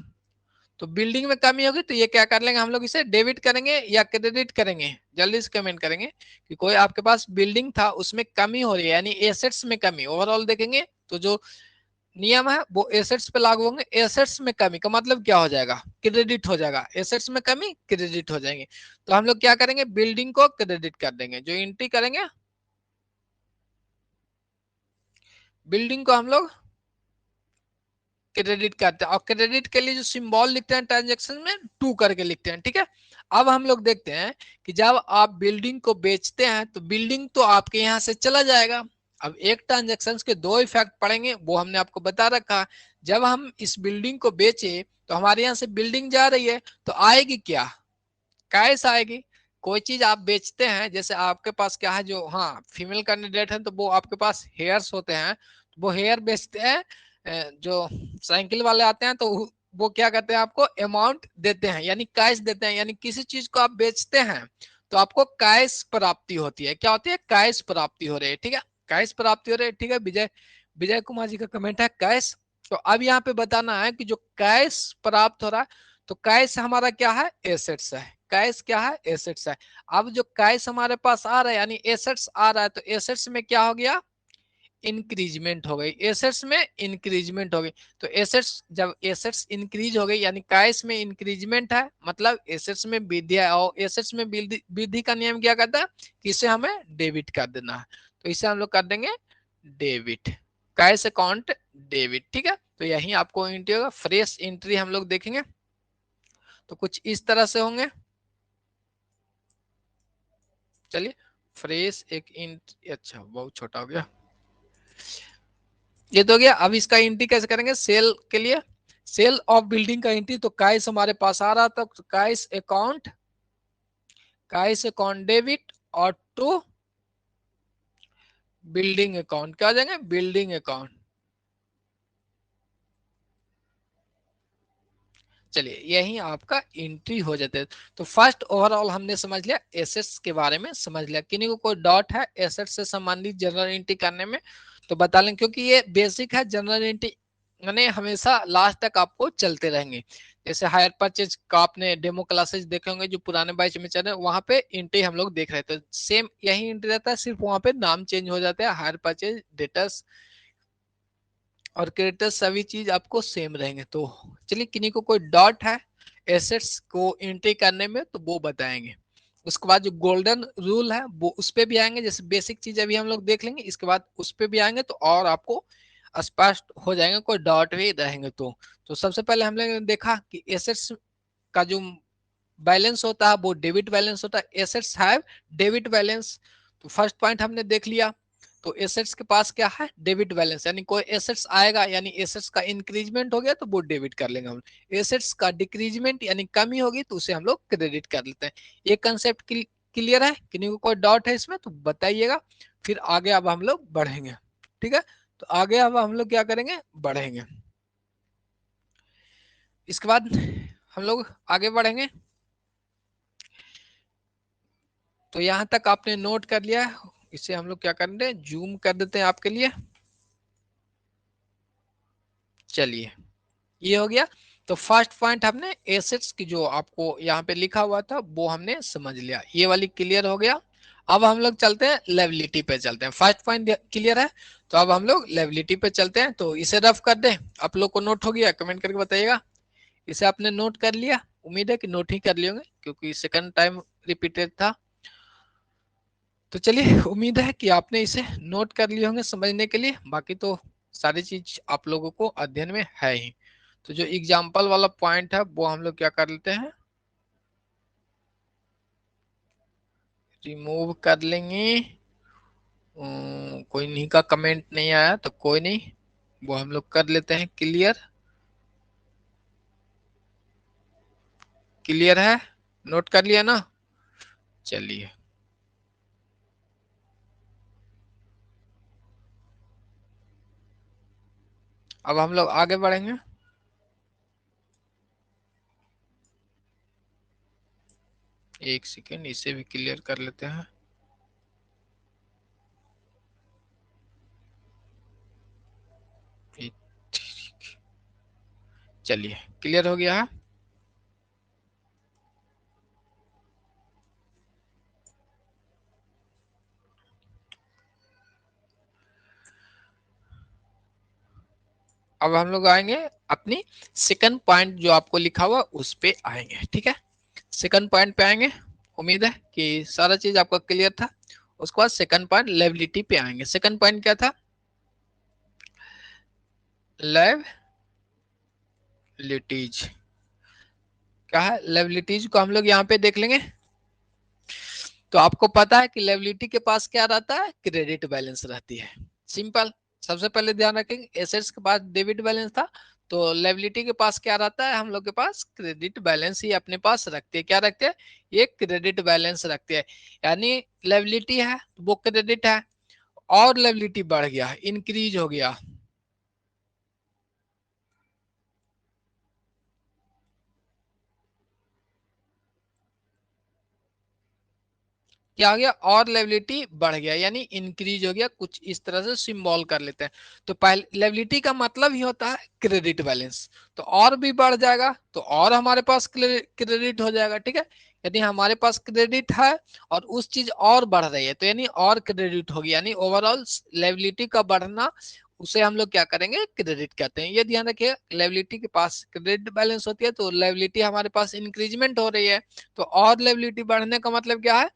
तो बिल्डिंग में कमी होगी तो ये क्या कर लेंगे हम लोग, इसे डेबिट करेंगे या क्रेडिट करेंगे, जल्दी से कमेंट करेंगे कि कोई आपके पास बिल्डिंग था उसमें कमी हो रही है यानी एसेट्स में कमी, ओवरऑल देखेंगे तो जो नियम है वो एसेट्स पे लागू होंगे। एसेट्स में कमी का मतलब क्या हो जाएगा, क्रेडिट हो जाएगा, एसेट्स में कमी क्रेडिट हो जाएंगे। तो हम लोग क्या करेंगे, बिल्डिंग को क्रेडिट कर देंगे, जो एंट्री करेंगे बिल्डिंग को हम लोग क्रेडिट करते हैं, और क्रेडिट के लिए जो सिंबल लिखते हैं ट्रांजेक्शन में, टू करके लिखते हैं, ठीक है। अब हम लोग देखते हैं कि जब आप बिल्डिंग को बेचते हैं तो बिल्डिंग तो आपके यहाँ से चला जाएगा। अब एक ट्रांजेक्शन के दो इफेक्ट पड़ेंगे वो हमने आपको बता रखा। जब हम इस बिल्डिंग को बेचे तो हमारे यहाँ से बिल्डिंग जा रही है, तो आएगी क्या, कैश आएगी। कोई चीज आप बेचते हैं, जैसे आपके पास क्या है, जो हाँ फीमेल कैंडिडेट है तो वो आपके पास हेयर्स होते हैं, तो वो हेयर बेचते हैं। जो साइकिल वाले आते हैं तो वो क्या करते हैं, आपको अमाउंट देते हैं यानी कैश देते हैं। यानी किसी चीज को आप बेचते हैं तो आपको कैश प्राप्ति होती है, क्या होती है, कैश प्राप्ति हो रही है, ठीक है, कैश प्राप्ति हो रही है, ठीक है। विजय विजय कुमार जी का कमेंट है कैश। तो अब यहाँ पे बताना है कि जो कैश प्राप्त हो रहा है, तो कैश हमारा क्या है, एसेट्स है, कैश क्या है, एसेट्स है। अब जो कैश हमारे पास आ रहा है यानी एसेट्स आ रहा है, तो एसेट्स में क्या हो गया, इंक्रीजमेंट हो गई, एसेट्स में इंक्रीजमेंट हो गई। तो एसेट्स, जब एसेट्स इंक्रीज हो गई यानी कैश में इंक्रीजमेंट है, मतलब एसेट्स में वृद्धि है, और एसेट्स में वृद्धि का नियम क्या करता है कि इसे हमें डेबिट कर देना है, तो इसे हम लोग कर देंगे डेबिट, कैश अकाउंट डेबिट, ठीक है। तो यही आपको एंट्री होगा, फ्रेश एंट्री हम लोग देखेंगे तो कुछ इस तरह से होंगे। चलिए फ्रेश एक इंट, अच्छा बहुत छोटा हो गया, ये तो हो गया। अब इसका एंट्री कैसे करेंगे सेल के लिए, सेल ऑफ बिल्डिंग का एंट्री, तो कैश हमारे पास आ रहा था, तो कैश अकाउंट डेबिट और टू बिल्डिंग अकाउंट क्या आ जाएंगे, बिल्डिंग अकाउंट। चलिए यही आपका एंट्री हो जाता है। तो फर्स्ट ओवरऑल हमने समझ लिया एसेट्स के बारे में, समझ लिया। किन्हीं को कोई डॉट है एसेट्स से संबंधित जनरल एंट्री करने में तो बता लें, क्योंकि ये बेसिक है जनरल एंट्री, यानी हमेशा लास्ट तक आपको चलते रहेंगे। जैसे हायर परचेज का आपने डेमो क्लासेस देखे होंगे जो पुराने बैच में चल रहे हैं, वहां पे एंट्री हम लोग देख रहे थे, सेम यही एंट्री रहता है, सिर्फ वहां पे नाम चेंज हो जाता है। हायर परचेज, डेटर्स और क्रेडिटर्स सभी चीज आपको सेम रहेंगे। तो चलिए किन्हीं को कोई डॉट है एसेट्स को एंट्री करने में तो वो बताएंगे। उसके बाद जो गोल्डन रूल है वो उस पर भी आएंगे, जैसे बेसिक चीज अभी हम लोग देख लेंगे, इसके बाद उस पर भी आएंगे तो और आपको स्पष्ट हो जाएंगे, कोई डॉट भी रहेंगे तो सबसे पहले हम लोग ने देखा कि एसेट्स का जो बैलेंस होता है वो डेबिट बैलेंस होता है, एसेट्स हैव डेबिट बैलेंस। तो फर्स्ट पॉइंट हमने देख लिया। तो एसेट्स के पास क्या है, डेबिट बैलेंस, यानी कोई एसेट्स आएगा यानी एसेट्स का इंक्रीजमेंट हो गया तो वो डेबिट कर लेंगे हम। एसेट्स का डिक्रीजमेंट यानी कमी होगी तो उसे हम लोग क्रेडिट कर लेते हैं। ये कंसेप्ट क्लियर है, किन्हीं को कोई डाउट है इसमें तो बताइएगा। फिर आगे अब हम लोग बढ़ेंगे, ठीक है। तो आगे अब हम लोग क्या करेंगे, बढ़ेंगे। इसके बाद हम लोग आगे बढ़ेंगे। तो यहां तक आपने नोट कर लिया है, इसे हम लोग क्या कर रहे हैं, जूम कर देते हैं आपके लिए। चलिए ये हो गया। तो फर्स्ट पॉइंट हमने एसेट्स की जो आपको यहाँ पे लिखा हुआ था वो हमने समझ लिया, ये वाली क्लियर हो गया। अब हम लोग चलते हैं लायबिलिटी पे चलते हैं। फर्स्ट पॉइंट क्लियर है तो अब हम लोग लायबिलिटी पे चलते हैं। तो इसे रफ कर दें, आप लोग को नोट हो गया, कमेंट करके बताइएगा। इसे आपने नोट कर लिया, उम्मीद है कि नोट ही कर लिए होंगे क्योंकि सेकंड टाइम रिपीटेड था। तो चलिए उम्मीद है कि आपने इसे नोट कर लिए होंगे समझने के लिए, बाकी तो सारी चीज आप लोगों को अध्ययन में है ही। तो जो एग्जाम्पल वाला पॉइंट है वो हम लोग क्या कर लेते हैं, रिमूव कर लेंगे। कोई नहीं का कमेंट नहीं आया तो कोई नहीं, वो हम लोग कर लेते हैं क्लियर। क्लियर है, नोट कर लिया ना। चलिए अब हम लोग आगे बढ़ेंगे। एक सेकेंड, इसे भी क्लियर कर लेते हैं। चलिए क्लियर हो गया है। अब हम लोग आएंगे अपनी सेकंड पॉइंट जो आपको लिखा हुआ उस पे आएंगे, ठीक है। सेकंड पॉइंट पे आएंगे, उम्मीद है कि सारा चीज आपका क्लियर था। उसके बाद सेकंड पॉइंट लायबिलिटी पे आएंगे। सेकंड पॉइंट क्या था, लायबिलिटीज। क्या है लायबिलिटीज को हम लोग यहाँ पे देख लेंगे। तो आपको पता है कि लायबिलिटी के पास क्या रहता है, क्रेडिट बैलेंस रहती है, सिंपल। सबसे पहले ध्यान रखेंगे एसेट्स के पास डेबिट बैलेंस था, तो लायबिलिटी के पास क्या रहता है, हम लोग के पास क्रेडिट बैलेंस ही अपने पास रखते हैं। क्या रखते हैं, ये क्रेडिट बैलेंस रखते हैं। यानी लायबिलिटी है वो क्रेडिट है, और लायबिलिटी बढ़ गया, इंक्रीज हो गया, क्या हो गया, और लायबिलिटी बढ़ गया यानी इंक्रीज हो गया, कुछ इस तरह से सिंबल कर लेते हैं। तो पहले लायबिलिटी का मतलब ही होता है क्रेडिट बैलेंस, तो और भी बढ़ जाएगा तो और हमारे पास क्रेडिट हो जाएगा, ठीक है। यदि हमारे पास क्रेडिट है और उस चीज और बढ़ रही है तो यानी और क्रेडिट होगी, यानी ओवरऑल लायबिलिटी का बढ़ना उसे हम लोग क्या करेंगे, क्रेडिट कहते हैं। ये ध्यान रखिए, लायबिलिटी के पास क्रेडिट बैलेंस होती है तो लायबिलिटी हमारे पास इंक्रीजमेंट हो रही है, तो और लायबिलिटी बढ़ने का मतलब क्या है,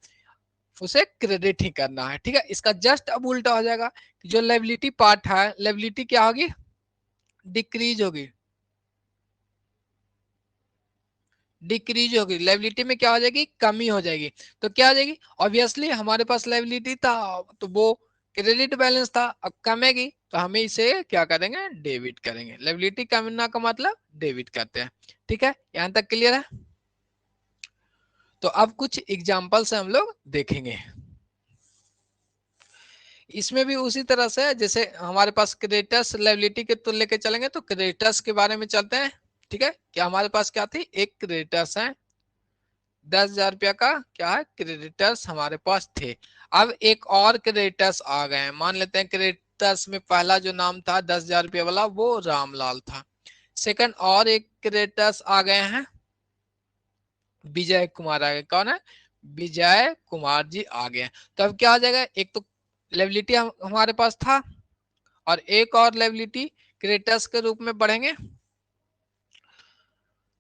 उसे क्रेडिट ही करना है, ठीक है। इसका जस्ट अब उल्टा हो जाएगा कि जो लायबिलिटी पार्ट है, लायबिलिटी क्या होगी, डिक्रीज होगी, डिक्रीज होगी। लायबिलिटी में क्या हो जाएगी, कमी हो जाएगी। तो क्या हो जाएगी, ऑब्वियसली हमारे पास लायबिलिटी था तो वो क्रेडिट बैलेंस था, अब कमेगी तो हमें इसे क्या करेंगे, डेबिट करेंगे। लायबिलिटी कमना का मतलब डेबिट करते हैं। ठीक है, यहां तक क्लियर है। तो अब कुछ एग्जांपल से हम लोग देखेंगे। इसमें भी उसी तरह से जैसे हमारे पास क्रेडिटर्स लायबिलिटी के तो लेके चलेंगे, तो क्रेडिटर्स के बारे में चलते हैं। ठीक है, क्या हमारे पास क्या थी, एक क्रेडिटर्स है 10,000 रुपया का, क्या है, क्रेडिटर्स हमारे पास थे। अब एक और क्रेडिटर्स आ गए हैं, मान लेते हैं क्रेडिटर्स में पहला जो नाम था 10,000 रुपया वाला वो रामलाल था। सेकंड और एक क्रेडिटर्स आ गए हैं, विजय कुमार आ गए। कौन है, विजय कुमार जी आ गए। तो अब क्या हो जाएगा, एक तो लायबिलिटी हमारे पास था और एक और लायबिलिटी क्रेडिटर्स के रूप में बढ़ेंगे।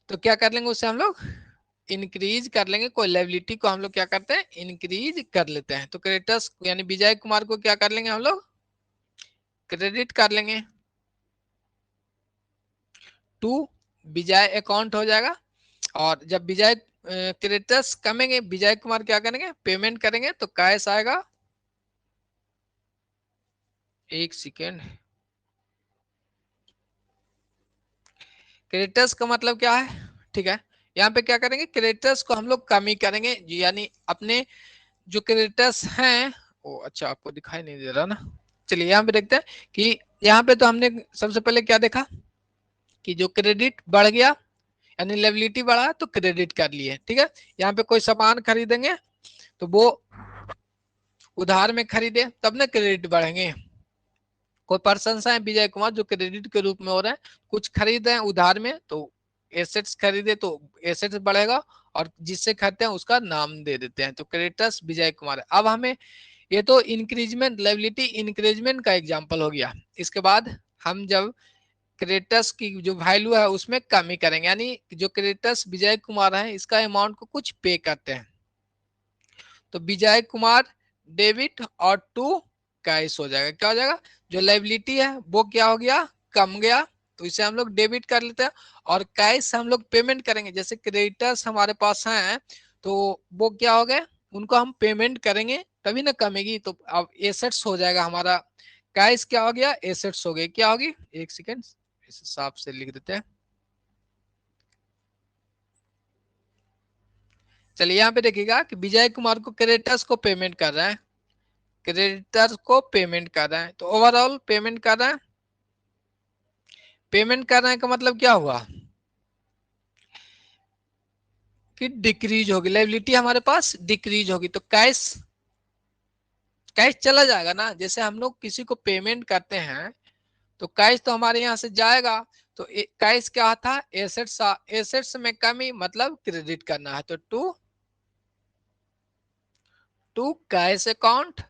तो क्या कर लेंगे, उससे हम लोग इंक्रीज कर लेंगे। कोई लायबिलिटी को हम लोग क्या करते हैं, इंक्रीज कर लेते हैं। तो क्रेडिटर्स यानी विजय कुमार को क्या कर लेंगे हम लोग, क्रेडिट कर लेंगे टू विजय अकाउंट हो जाएगा। और जब विजय क्रेडिटर्स कमेंगे, विजय कुमार क्या करेंगे, पेमेंट करेंगे, तो कैश आएगा। एक सेकेंड, क्रेडिटर्स का मतलब क्या है, ठीक है, यहाँ पे क्या करेंगे, क्रेडिटर्स को हम लोग कमी करेंगे, यानी अपने जो क्रेडिटर्स हैं वो, अच्छा आपको दिखाई नहीं दे रहा ना, चलिए यहाँ पे देखते हैं कि यहाँ पे तो हमने सबसे पहले क्या देखा कि जो क्रेडिट बढ़ गया यानी लायबिलिटी बढ़ा तो क्रेडिट कर लिए। ठीक है, यहाँ पे कोई सामान खरीदेंगे तो वो उधार में खरीदे तब ना क्रेडिट बढ़ेंगे। कोई पर्सन है विजय कुमार जो क्रेडिट के रूप में हो रहे हैं, कुछ खरीद रहे हैं उधार में तो एसेट्स खरीदे तो एसेट्स बढ़ेगा, और जिससे खरीदते हैं उसका नाम दे देते हैं, तो क्रेडिटर्स विजय कुमार है। अब हमें ये तो इंक्रीजमेंट लायबिलिटी इंक्रीजमेंट का एग्जांपल हो गया। इसके बाद हम जब क्रेडिटर्स की जो वैल्यू है उसमें कमी करेंगे, यानी जो क्रेडिटर्स विजय कुमार है इसका अमाउंट को कुछ पे करते हैं, तो विजय कुमार डेबिट और टू कैश हो जाएगा। क्या हो जाएगा, जो लायबिलिटी है वो क्या हो गया, कम गया, तो इसे हम लोग डेबिट कर लेते हैं। और कैश हम लोग पेमेंट करेंगे, जैसे क्रेडिटर्स हमारे पास हैं तो वो क्या हो गए, उनको हम पेमेंट करेंगे तभी ना कमेगी, तो अब एसेट्स हो जाएगा हमारा। कैश क्या हो गया, एसेट्स हो गए। क्या होगी, एक सेकेंड इस हिसाब से लिख देते हैं। चलिए यहाँ पे देखिएगा कि विजय कुमार को क्रेडिटर्स को पेमेंट कर रहा है, क्रेडिटर को पेमेंट कर रहे हैं, तो ओवरऑल पेमेंट कर रहे हैं। पेमेंट कर रहे हैं का मतलब क्या हुआ कि डिक्रीज होगी, लायबिलिटी हमारे पास डिक्रीज होगी, तो कैश कैश चला जाएगा ना। जैसे हम लोग किसी को पेमेंट करते हैं तो कैश तो हमारे यहाँ से जाएगा, तो कैश क्या था, एसेट्स, एसेट्स में कमी मतलब क्रेडिट करना है, तो टू कैश अकाउंट।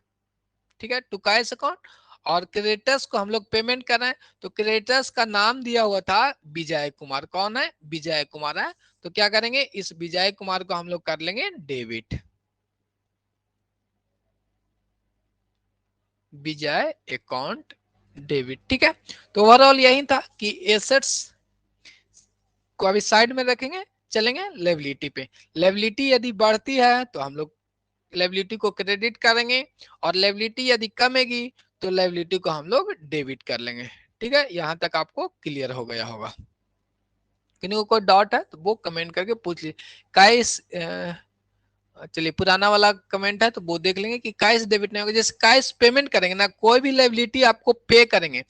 ठीक है, टू कैश अकाउंट। और क्रेडिटर्स को हम लोग पेमेंट कर रहे हैं, तो क्रेडिटर्स का नाम दिया हुआ था विजय कुमार। कौन है, विजय कुमार है, तो क्या करेंगे, इस विजय कुमार को हम लोग कर लेंगे डेबिट, विजय अकाउंट डेबिट। ठीक है, तो ओवरऑल यही था कि एसेट्स को अभी साइड में रखेंगे, चलेंगे लायबिलिटी पे। लायबिलिटी यदि बढ़ती है तो हम लोग लायबिलिटी को क्रेडिट करेंगे, और लायबिलिटी यदि कमेगी तो लायबिलिटी को हम लोग डेबिट कर लेंगे। ठीक है, यहां तक आपको क्लियर हो गया होगा। किन्हीं को कोई डाउट है तो वो कमेंट करके पूछ लीजिए। कैश चलिए पुराना वाला कमेंट है तो वो देख लेंगे कि कैश डेबिट नहीं होगा। जैसे कैश पेमेंट करेंगे ना, कोई भी लायबिलिटी आपको पे करेंगे,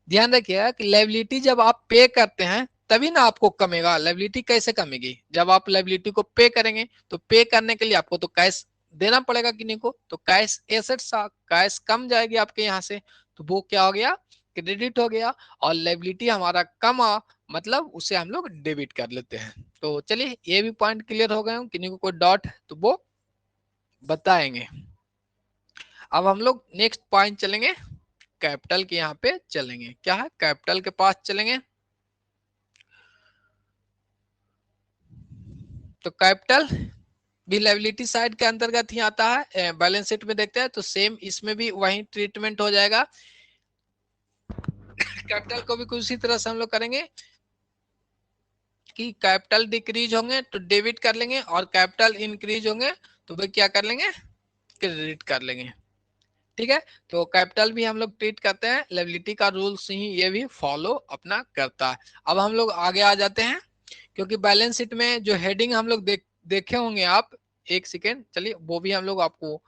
ध्यान रखिएगा कि लायबिलिटी जब आप पे करते हैं तभी ना आपको कमेगा। लायबिलिटी कैसे कमेगी, जब आप लायबिलिटी को पे करेंगे, तो पे करने के लिए आपको तो कैश देना पड़ेगा किन्हीं को, तो कैश एसेट्स, कैश कम जाएगी आपके यहाँ से, तो वो क्या हो गया, क्रेडिट हो गया। और लायबिलिटी हमारा कमा मतलब उसे हम लोग डेबिट कर लेते हैं। तो चलिए ये भी पॉइंट क्लियर हो गए, किन्हीं को कोई डाउट है तो वो बताएंगे। अब हम लोग नेक्स्ट पॉइंट चलेंगे, कैपिटल के यहाँ पे चलेंगे। क्या है, कैपिटल के पास चलेंगे। तो कैपिटल भी लायबिलिटी साइड के अंतर्गत ही आता है। बैलेंस शीट में देखते हैं तो सेम इसमें भी वही ट्रीटमेंट हो जाएगा। कैपिटल को भी कुछ इसी तरह से हम लोग करेंगे कि कैपिटल डिक्रीज होंगे तो डेबिट कर लेंगे, और कैपिटल इंक्रीज होंगे तो वे क्या कर लेंगे, क्रेडिट कर लेंगे। ठीक है, तो कैपिटल भी हम लोग ट्रीट करते हैं, लायबिलिटी का रूल्स ही ये भी फॉलो अपना करता है। अब हम लोग आगे आ जाते हैं, क्योंकि बैलेंस शीट में जो हेडिंग हम लोग देखे होंगे आप, एक सेकेंड चलिए वो भी हम लोग आपको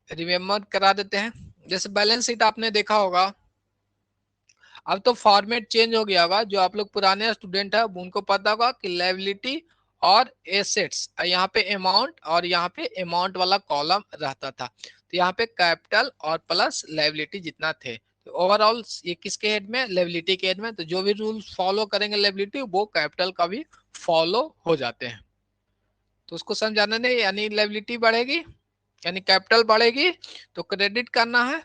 रिमेम्बर करा देते हैं। जैसे बैलेंस शीट आपने देखा होगा, अब तो फॉर्मेट चेंज हो गया होगा, जो आप लोग पुराने स्टूडेंट है उनको पता होगा कि लायबिलिटी और एसेट्स, यहाँ पे अमाउंट और यहाँ पे अमाउंट वाला कॉलम रहता था, तो यहाँ पे कैपिटल और प्लस लायबिलिटी जितना थे, तो ओवरऑल ये किसके हेड में, लायबिलिटी के हेड में, तो जो भी रूल फॉलो करेंगे लायबिलिटी वो कैपिटल का भी फॉलो हो जाते हैं। तो उसको समझाने ने, यानी लायबिलिटी बढ़ेगी यानी कैपिटल बढ़ेगी तो क्रेडिट करना है,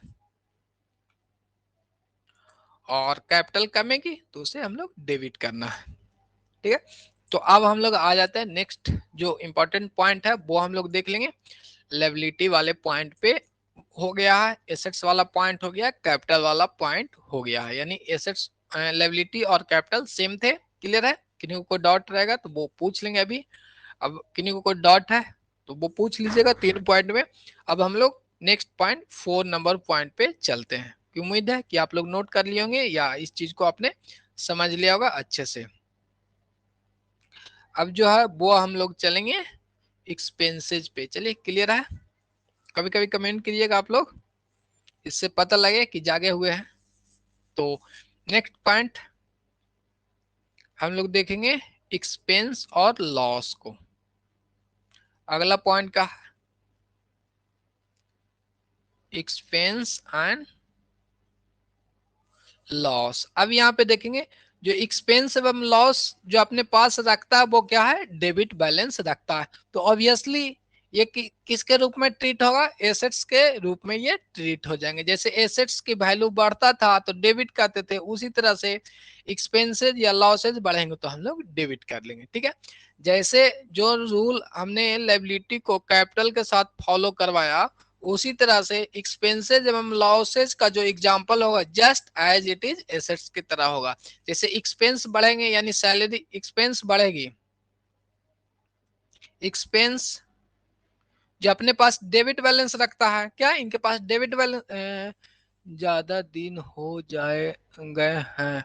और कैपिटल कमेगी तो उसे हम लोग डेबिट करना है। ठीक है, तो अब हम लोग आ जाते हैं नेक्स्ट जो इंपॉर्टेंट पॉइंट है वो हम लोग देख लेंगे। लायबिलिटी वाले पॉइंट पे हो गया है, एसेट्स वाला पॉइंट हो गया, कैपिटल वाला पॉइंट हो गया है, यानी एसेट्स लायबिलिटी और कैपिटल सेम थे। क्लियर है, किन्हीं को कोई डाउट रहेगा तो वो पूछ लेंगे अभी। अब किन्हीं को कोई डाउट है तो वो पूछ लीजिएगा 3 पॉइंट में। अब हम लोग नेक्स्ट पॉइंट 4 नंबर पॉइंट पे चलते हैं, कि उम्मीद है कि आप लोग नोट कर लिए होंगे या इस चीज को आपने समझ लिया होगा अच्छे से। अब जो है वो हम लोग चलेंगे एक्सपेंसेज पे। चलिए, क्लियर है, कभी कभी कमेंट कीजिएगा आप लोग, इससे पता लगे कि जागे हुए हैं। तो नेक्स्ट पॉइंट हम लोग देखेंगे एक्सपेंस और लॉस को। अगला पॉइंट का एक्सपेंस एंड लॉस। अब यहाँ पे देखेंगे जो एक्सपेंस एवं लॉस जो अपने पास रखता है वो क्या है, डेबिट बैलेंस रखता है। तो ऑब्वियसली ये किसके रूप में ट्रीट होगा, एसेट्स के रूप में ये ट्रीट हो जाएंगे। जैसे एसेट्स की वैल्यू बढ़ता था तो डेबिट करते थे, उसी तरह से एक्सपेंसेस या लॉसेज बढ़ेंगे तो हम लोग डेबिट कर लेंगे। ठीक है, जैसे जो रूल हमने लायबिलिटी को कैपिटल के साथ फॉलो करवाया, उसी तरह से एक्सपेंसेस एवं लॉसेज का जो एग्जांपल होगा just as it is assets की तरह होगा। जैसे एक्सपेंस बढ़ेंगे यानी सैलरी एक्सपेंस बढ़ेगी, एक्सपेंस जो अपने पास डेबिट बैलेंस रखता है, क्या इनके पास डेबिट बैलेंस, ज्यादा दिन हो जाए गए हैं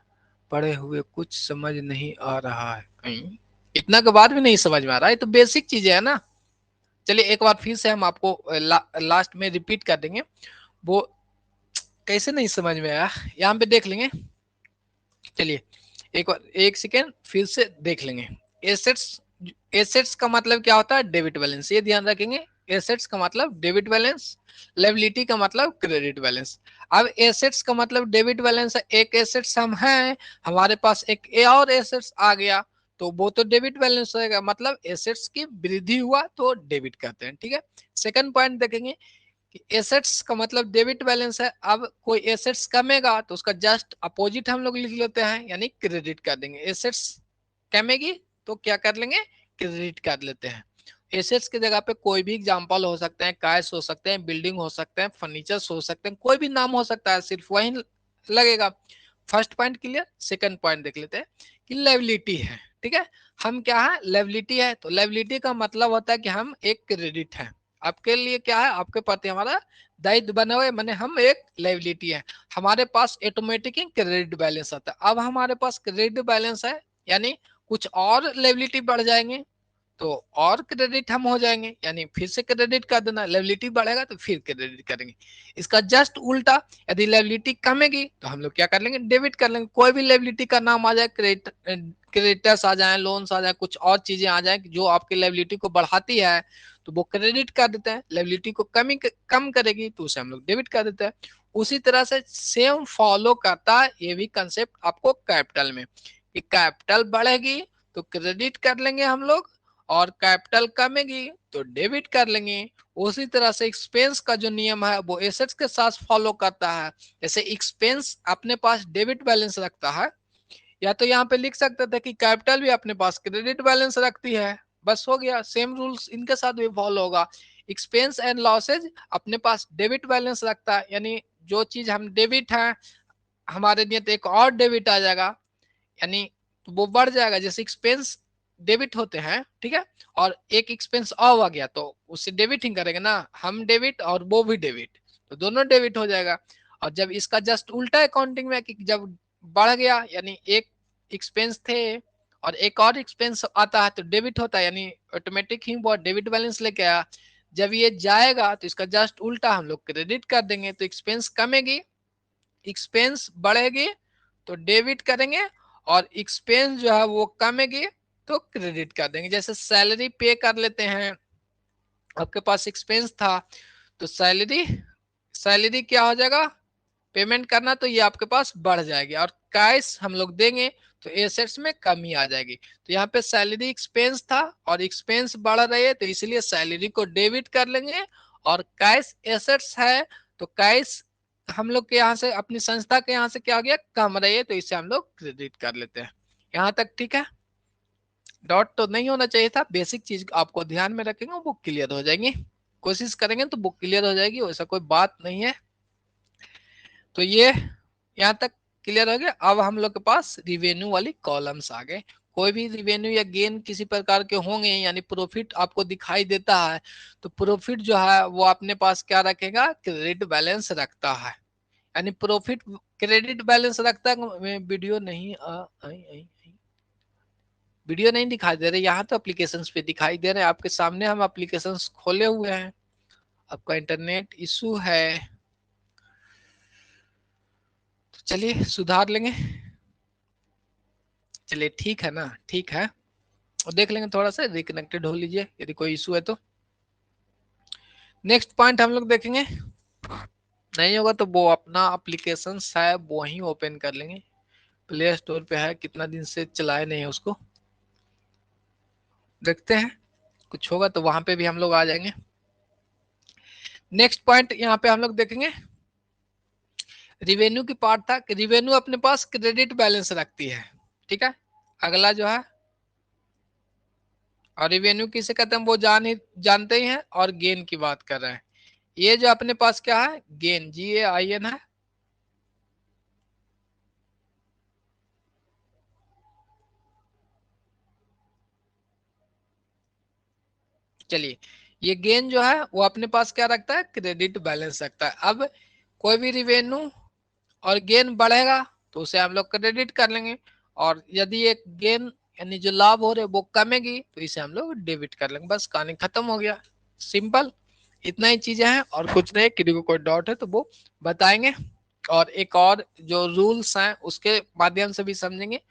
पढ़े हुए, कुछ समझ नहीं आ रहा है। इतना के बाद भी नहीं समझ में आ रहा है, ये तो बेसिक चीजें है ना। चलिए एक बार फिर से हम आपको लास्ट में रिपीट कर देंगे, वो कैसे नहीं समझ में आया यहाँ पे देख लेंगे। चलिए एक बार, एक सेकेंड फिर से देख लेंगे। एसेट्स, एसेट्स का मतलब क्या होता है, डेबिट बैलेंस, ये ध्यान रखेंगे। एसेट्स का मतलब डेबिट बैलेंस, लायबिलिटी का मतलब क्रेडिट बैलेंस। अब एसेट्स का मतलब डेबिट बैलेंस है, एक एसेट्स हम हैं, हमारे पास एक और एसेट्स आ गया तो वो तो डेबिट बैलेंस होगा, मतलब एसेट्स की वृद्धि हुआ तो डेबिट करते हैं। ठीक है, सेकंड पॉइंट देखेंगे कि एसेट्स का मतलब डेबिट बैलेंस है। अब कोई एसेट्स कमेगा तो उसका जस्ट अपोजिट हम लोग लिख लेते हैं, यानी क्रेडिट कर देंगे। एसेट्स कमेगी तो क्या कर लेंगे, क्रेडिट कर लेते हैं। एसेट्स की जगह पे कोई भी एग्जांपल हो सकते हैं, कैश हो सकते हैं, बिल्डिंग हो सकते हैं, फर्नीचर्स हो सकते हैं, कोई भी नाम हो सकता है, सिर्फ वही लगेगा। First point clear. Second point देख लेते हैं कि लायबिलिटी है। ठीक है, हम क्या है, लायबिलिटी है, तो लायबिलिटी का मतलब होता है कि हम एक क्रेडिट है, आपके लिए क्या है, आपके प्रति हमारा दायित्व बना हुआ है, मैंने हम एक लायबिलिटी है। हमारे पास ऑटोमेटिक क्रेडिट बैलेंस आता है। अब हमारे पास क्रेडिट बैलेंस है, यानी कुछ और लायबिलिटी बढ़ जाएंगे तो और क्रेडिट हम हो जाएंगे, यानी फिर से क्रेडिट कर देना, लायबिलिटी बढ़ेगा तो फिर क्रेडिट करेंगे। इसका जस्ट उल्टा, यदि लायबिलिटी कमेगी तो हम लोग क्या कर लेंगे, डेबिट कर लेंगे। कोई भी लायबिलिटी का नाम आ जाए, क्रेडिटर्स आ जाए, लोन्स आ जाए, कुछ और चीजें आ जाए जो आपकी लायबिलिटी को बढ़ाती है तो वो क्रेडिट कर देते हैं। लायबिलिटी को कम करेगी तो उसे हम लोग डेबिट कर देते हैं। उसी तरह से सेम फॉलो करता है ये भी कंसेप्ट आपको कैपिटल में, कि कैपिटल बढ़ेगी तो क्रेडिट कर लेंगे हम लोग, और कैपिटल कमेगी तो डेबिट कर लेंगे। उसी तरह से एक्सपेंस का जो नियम है वो एसेट्स के साथ फॉलो करता है। जैसे एक्सपेंस अपने पास डेबिट बैलेंस रखता है, या तो यहाँ पे लिख सकते थे कि कैपिटल भी अपने पास क्रेडिट बैलेंस रखती है, बस हो गया, सेम रूल्स इनके साथ भी फॉलो होगा। एक्सपेंस एंड लॉसेज अपने पास डेबिट बैलेंस रखता है, यानी जो चीज हम डेबिट है हमारे लिए तो एक और डेबिट आ जाएगा, यानी वो बढ़ जाएगा। जैसे एक्सपेंस डेबिट होते हैं, ठीक है, और एक एक्सपेंस और आ गया तो उससे डेबिट ही करेंगे ना, हम डेबिट और वो भी डेबिट, तो दोनों डेबिट हो जाएगा। और जब इसका जस्ट उल्टा अकाउंटिंग में कि जब बढ़ गया यानी एक एक्सपेंस थे और एक और एक्सपेंस आता है तो डेबिट होता है, यानी ऑटोमेटिक ही वो डेबिट बैलेंस लेके आया। जब ये जाएगा तो इसका जस्ट उल्टा हम लोग क्रेडिट कर देंगे, तो एक्सपेंस कमेगी, एक्सपेंस बढ़ेगी तो डेबिट करेंगे, और एक्सपेंस जो है वो कमेगी तो क्रेडिट कर देंगे। जैसे सैलरी पे कर लेते हैं, आपके पास एक्सपेंस था तो सैलरी सैलरी क्या हो जाएगा, पेमेंट करना, तो ये आपके पास बढ़ जाएगी, और कैश हम लोग देंगे तो एसेट्स में कमी आ जाएगी। तो यहाँ पे सैलरी एक्सपेंस था और एक्सपेंस बढ़ रही है तो इसलिए सैलरी को डेबिट कर लेंगे, और कैश एसेट्स है तो कैश हम लोग के यहाँ से अपनी संस्था के यहाँ से क्या हो गया, कम रही है, तो इसे हम लोग क्रेडिट कर लेते हैं। यहाँ तक ठीक है, डॉट तो नहीं होना चाहिए था, बेसिक चीज आपको ध्यान में रखेंगे वो क्लियर हो जाएंगी, कोशिश करेंगे तो बुक क्लियर हो जाएगी, वैसा कोई बात नहीं है। तो ये यहाँ तक क्लियर हो गया। अब हम लोग के पास रिवेन्यू वाली कॉलम्स आ गए। कोई भी रिवेन्यू या गेन किसी प्रकार के होंगे, यानी प्रॉफिट आपको दिखाई देता है, तो प्रॉफिट जो है वो अपने पास क्या रखेगा, क्रेडिट बैलेंस रखता है, यानी प्रॉफिट क्रेडिट बैलेंस रखता है। वीडियो नहीं वीडियो नहीं दिखाई दे रहे यहाँ, तो एप्लीकेशन पे दिखाई दे रहे हैं आपके सामने, हम एप्लीकेशन खोले हुए हैं। आपका इंटरनेट इशू है तो चलिए सुधार लेंगे। चलिए ठीक है ना, ठीक है, और देख लेंगे, थोड़ा सा रिकनेक्टेड हो लीजिए यदि कोई इशू है तो। नेक्स्ट पॉइंट हम लोग देखेंगे, नहीं होगा तो वो अपना एप्लीकेशन है वो ही ओपन कर लेंगे, प्ले स्टोर पे है, कितना दिन से चलाए नहीं है उसको, देखते हैं कुछ होगा तो वहां पे भी हम लोग आ जाएंगे। नेक्स्ट पॉइंट यहाँ पे हम लोग देखेंगे, रिवेन्यू की पार्ट था कि रिवेन्यू अपने पास क्रेडिट बैलेंस रखती है, ठीक है। अगला जो है, और रिवेन्यू किसे कहते हैं वो जानते ही हैं, और गेन की बात कर रहे हैं। ये जो अपने पास क्या है, गेन, GAIN है। चलिए, ये गेन जो है वो अपने पास क्या रखता है, क्रेडिट बैलेंस रखता है। अब कोई भी रिवेन्यू और गेन बढ़ेगा तो उसे हम लोग क्रेडिट कर लेंगे, और यदि एक गेन यानी जो लाभ हो रहे वो कमेगी तो इसे हम लोग डेबिट कर लेंगे। बस कहानी खत्म हो गया, सिंपल, इतना ही चीजें हैं और कुछ नहीं। किसी को कोई डाउट है तो वो बताएंगे, और एक और जो रूल्स हैं उसके माध्यम से भी समझेंगे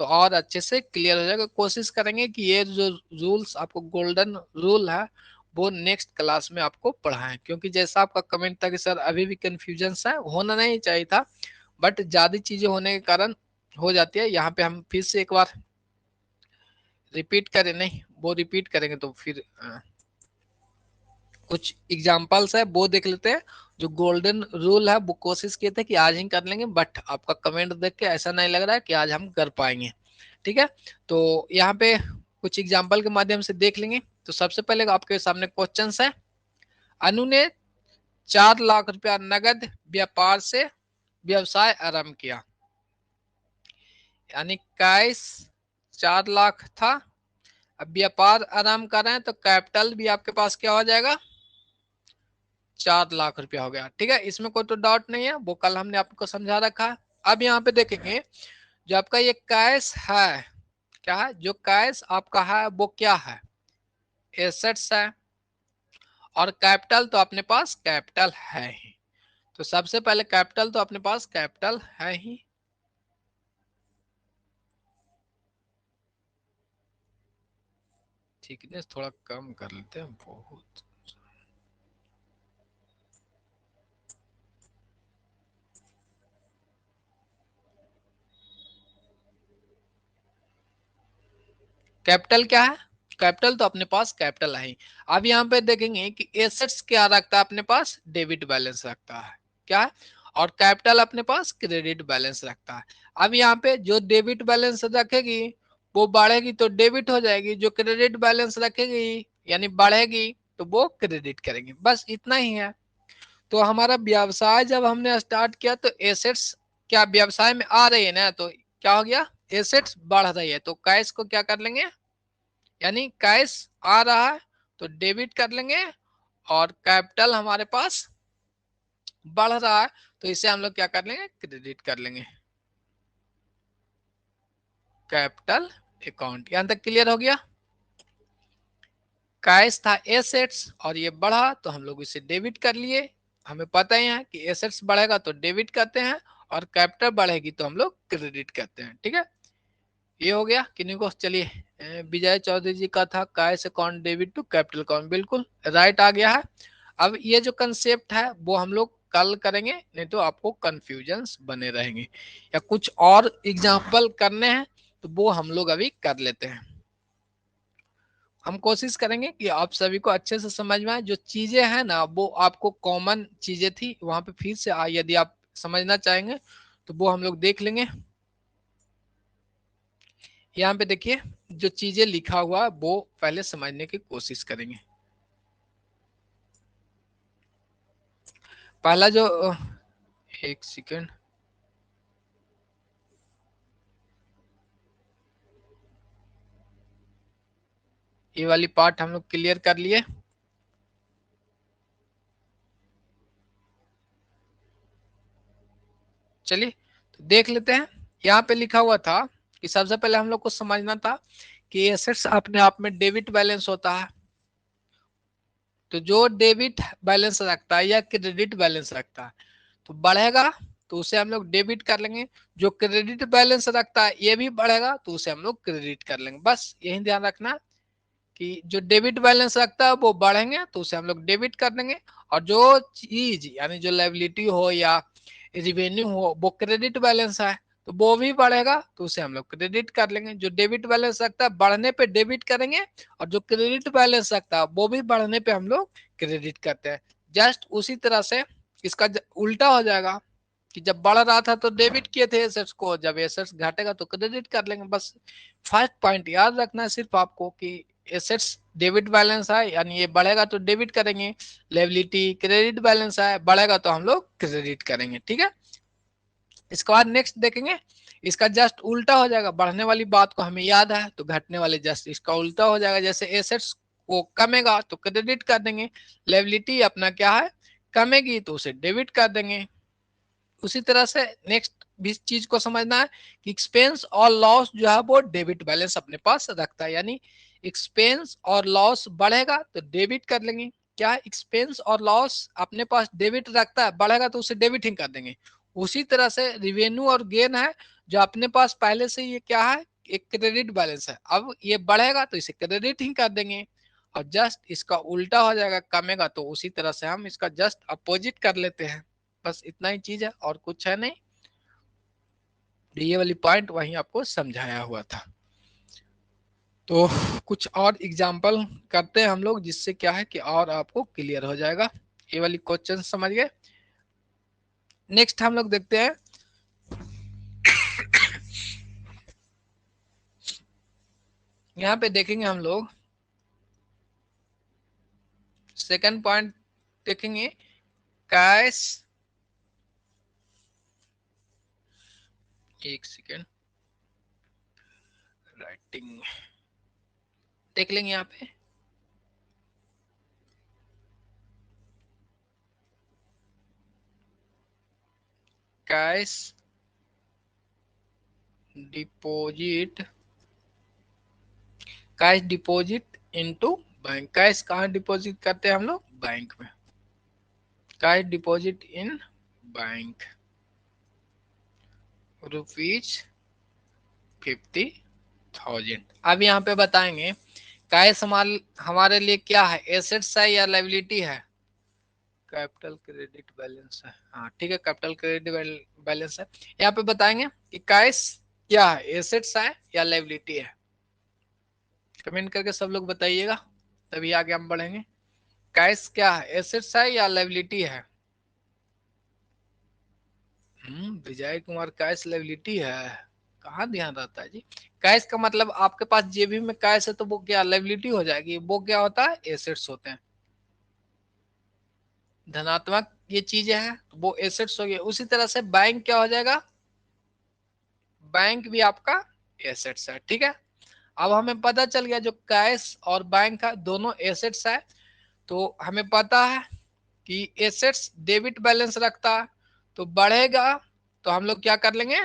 तो और अच्छे से क्लियर हो जाएगा। कोशिश करेंगे कि ये जो रूल्स आपको गोल्डन रूल है वो नेक्स्ट क्लास में आपको पढ़ाएं, क्योंकि जैसा आपका कमेंट था कि सर अभी भी कंफ्यूजन है, होना नहीं चाहिए था, बट ज्यादा चीजें होने के कारण हो जाती है। यहाँ पे हम फिर से एक बार रिपीट करें, नहीं वो रिपीट करेंगे तो फिर कुछ एग्जाम्पल्स है वो देख लेते हैं। जो गोल्डन रूल है वो कोशिश किए थे कि आज ही कर लेंगे, बट आपका कमेंट देख के ऐसा नहीं लग रहा है कि आज हम कर पाएंगे, ठीक है। तो यहाँ पे कुछ एग्जाम्पल के माध्यम से देख लेंगे। तो सबसे पहले आपके सामने क्वेश्चन है, अनु ने 4 लाख रुपया नगद व्यापार से व्यवसाय आरंभ किया, यानी कैश 4 लाख था, अब व्यापार आरंभ कर रहे हैं तो कैपिटल भी आपके पास क्या हो जाएगा, 4 लाख रुपया हो गया, ठीक है। इसमें कोई तो डाउट नहीं है, वो कल हमने आपको समझा रखा है। अब यहाँ पे देखेंगे, जो आपका ये कैश है, क्या है, जो कैश आपका है वो क्या है, एसेट्स है, और कैपिटल तो अपने पास कैपिटल है ही। तो सबसे पहले कैपिटल तो अपने पास कैपिटल है ही, थिकनेस थोड़ा कम कर लेते हैं बहुत। कैपिटल क्या है, कैपिटल तो अपने पास कैपिटल है ही। अब यहाँ पे देखेंगे कि एसेट्स क्या रखता है अपने पास, डेबिट बैलेंस रखता है, क्या है, और कैपिटल अपने पास क्रेडिट बैलेंस रखता है। अब यहाँ पे जो डेबिट बैलेंस रखेगी वो बढ़ेगी तो डेबिट हो जाएगी, जो क्रेडिट बैलेंस रखेगी यानी बढ़ेगी तो वो क्रेडिट करेंगे, बस इतना ही है। तो हमारा व्यवसाय जब हमने स्टार्ट किया तो एसेट्स क्या व्यवसाय में आ रही है ना, तो क्या हो गया, एसेट्स बढ़ रही है तो कैश को क्या कर लेंगे, यानी कैश आ रहा है तो डेबिट कर लेंगे, और कैपिटल हमारे पास बढ़ रहा है तो इसे हम लोग क्या कर लेंगे, क्रेडिट कर लेंगे कैपिटल अकाउंट। यहां तक क्लियर हो गया। कैश था एसेट्स और ये बढ़ा तो हम लोग इसे डेबिट कर लिए। हमें पता ही है कि एसेट्स बढ़ेगा तो डेबिट करते हैं और कैपिटल बढ़ेगी तो हम लोग क्रेडिट करते हैं। ठीक है, ये हो गया किन्हीं को। चलिए विजय चौधरी जी का था cash account debit to capital account, बिल्कुल राइट आ गया है। अब ये जो कंसेप्ट है वो हम लोग कल करेंगे, नहीं तो आपको कंफ्यूजन बने रहेंगे, या कुछ और एग्जाम्पल करने हैं तो वो हम लोग अभी कर लेते हैं। हम कोशिश करेंगे कि आप सभी को अच्छे से समझ में आए। जो चीजें हैं ना वो आपको कॉमन चीजें थी, वहां पे फिर से यदि आप समझना चाहेंगे तो वो हम लोग देख लेंगे। यहाँ पे देखिए जो चीजें लिखा हुआ है वो पहले समझने की कोशिश करेंगे। पहला जो एक सेकेंड, ये वाली पार्ट हम लोग क्लियर कर लिए। चलिए तो देख लेते हैं। यहाँ पे लिखा हुआ था कि सबसे पहले हम लोग को समझना था कि एसेट्स अपने आप में डेबिट बैलेंस होता है। तो जो डेबिट बैलेंस रखता है या क्रेडिट बैलेंस रखता है तो बढ़ेगा तो उसे हम लोग डेबिट कर लेंगे। जो क्रेडिट बैलेंस रखता है ये भी बढ़ेगा तो उसे हम लोग क्रेडिट कर लेंगे। बस यही ध्यान रखना कि जो डेबिट बैलेंस रखता है वो बढ़ेंगे तो उसे हम लोग डेबिट कर देंगे, और जो चीज यानी जो लायबिलिटी हो या रिवेन्यू हो वो क्रेडिट बैलेंस है तो वो भी बढ़ेगा तो उसे हम लोग क्रेडिट कर लेंगे। जो डेबिट बैलेंस रखता है बढ़ने पे डेबिट करेंगे, और जो क्रेडिट बैलेंस रखता है वो भी बढ़ने पे हम लोग क्रेडिट करते हैं। जस्ट उसी तरह से इसका उल्टा हो जाएगा कि जब बढ़ रहा था तो डेबिट किए थे एसेट्स को, जब एसेट्स घटेगा तो क्रेडिट कर लेंगे। बस फर्स्ट पॉइंट याद रखना है सिर्फ आपको कि एसेट्स डेबिट बैलेंस है यानी ये बढ़ेगा तो डेबिट करेंगे, लायबिलिटी क्रेडिट बैलेंस है बढ़ेगा तो हम लोग क्रेडिट करेंगे। ठीक है, इसके बाद नेक्स्ट देखेंगे, इसका जस्ट उल्टा हो जाएगा। बढ़ने वाली बात को हमें याद है तो घटने वाले जस्ट इसका उल्टा हो जाएगा। जैसे एसेट्स को कमेगा तो क्रेडिट कर देंगे, लायबिलिटी अपना क्या है कमेगी तो उसे डेबिट कर देंगे। उसी तरह से नेक्स्ट भी चीज को समझना है कि एक्सपेंस और लॉस जो है वो डेबिट बैलेंस अपने पास रखता है। यानी एक्सपेंस और लॉस बढ़ेगा तो डेबिट कर लेंगे। क्या एक्सपेंस और लॉस अपने पास डेबिट रखता है, बढ़ेगा तो उसे डेबिट ही कर देंगे। उसी तरह से रिवेन्यू और गेन है जो अपने पास पहले से ये क्या है एक क्रेडिट बैलेंस है, अब ये बढ़ेगा तो इसे क्रेडिट ही कर देंगे। और जस्ट इसका उल्टा हो जाएगा कमेगा तो उसी तरह से हम इसका जस्ट अपोजिट कर लेते हैं। बस इतना ही चीज है और कुछ है नहीं। ये वाली पॉइंट वहीं आपको समझाया हुआ था। तो कुछ और एग्जाम्पल करते हैं हम लोग जिससे क्या है कि और आपको क्लियर हो जाएगा। ये वाली क्वेश्चन समझ गए। नेक्स्ट हम लोग देखते हैं यहाँ पे देखेंगे हम लोग सेकंड पॉइंट देखेंगे कैश, एक सेकेंड राइटिंग देख लेंगे यहाँ पे। Cash deposit, cash deposit into bank. Cash कहाँ डिपॉजिट करते हैं हम लोग, बैंक में। Cash deposit in bank ₹50,000। अब यहाँ पे बताएंगे कैश हमारे लिए क्या है, एसेट्स है या लायबिलिटी है। कैपिटल क्रेडिट बैलेंस है, हाँ ठीक है कैपिटल क्रेडिट बैलेंस है। यहाँ पे बताएंगे कि कैश क्या है, एसेट्स है या लायबिलिटी है। कमेंट करके सब लोग बताइएगा तभी आगे हम बढ़ेंगे। कैश क्या है, एसेट्स है या लायबिलिटी है। विजय कुमार कैश लायबिलिटी है, कहाँ ध्यान रहता है जी। कैश का मतलब आपके पास जेबी में कैश है तो वो क्या लायबिलिटी हो जाएगी, वो क्या होता है एसेट्स होते हैं। धनात्मक ये चीजें हैं तो वो एसेट्स हो गए। उसी तरह से बैंक क्या हो जाएगा, बैंक भी आपका एसेट्स है। ठीक है, अब हमें पता चल गया जो कैश और बैंक का दोनों एसेट्स है। तो हमें पता है कि एसेट्स डेबिट बैलेंस रखता तो बढ़ेगा तो हम लोग क्या कर लेंगे,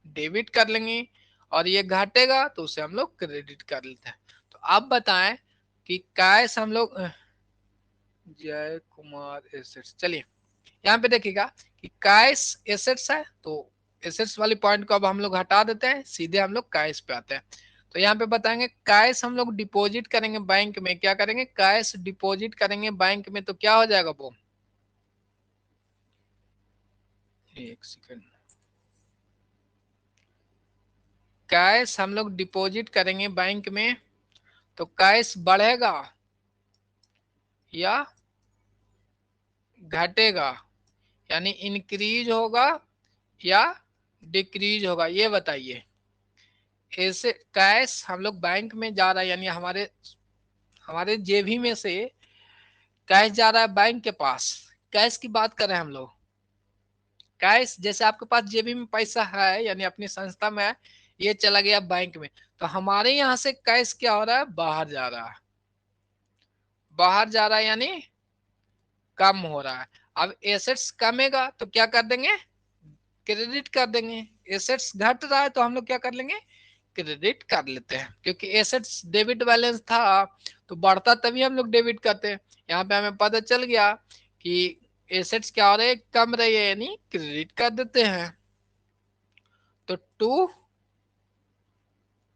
डेबिट कर लेंगे, और ये घटेगा तो उसे हम लोग क्रेडिट कर लेते हैं। तो आप बताएं कि कैश हम लोग, जय कुमार एसेट्स, चलिए यहाँ पे देखिएगा कि कैश एसेट्स है, तो एसेट्स वाली पॉइंट को अब हम लोग हटा देते हैं, सीधे हम लोग कैश पे आते हैं। तो यहाँ पे बताएंगे कैश हम लोग डिपॉजिट करेंगे बैंक में, क्या करेंगे, कैश डिपॉजिट करेंगे बैंक में, तो क्या हो जाएगा वो, एक सेकंड, कैश हम लोग डिपॉजिट करेंगे बैंक में तो कैश बढ़ेगा या घटेगा, यानी इंक्रीज होगा या डिक्रीज होगा, ये बताइए। ऐसे कैश हम लोग बैंक में जा रहा है, यानी हमारे हमारे जेबी में से कैश जा रहा है बैंक के पास, कैश की बात कर रहे हैं हम लोग। कैश जैसे आपके पास जेबी में पैसा है, यानी अपनी संस्था में है, ये चला गया बैंक में, तो हमारे यहाँ से कैश क्या हो रहा है, बाहर जा रहा है, बाहर जा रहा है यानी कम हो रहा है। अब एसेट्स कमेगा तो क्या कर देंगे, क्रेडिट कर देंगे। एसेट्स घट रहा है तो हम लोग क्या कर लेंगे, क्रेडिट कर लेते हैं, क्योंकि एसेट्स डेबिट बैलेंस था तो बढ़ता तभी हम लोग डेबिट करते हैं। यहाँ पे हमें पता चल गया कि एसेट्स क्या हो रहे हैं, कम रही है, यानी क्रेडिट कर देते हैं। तो टू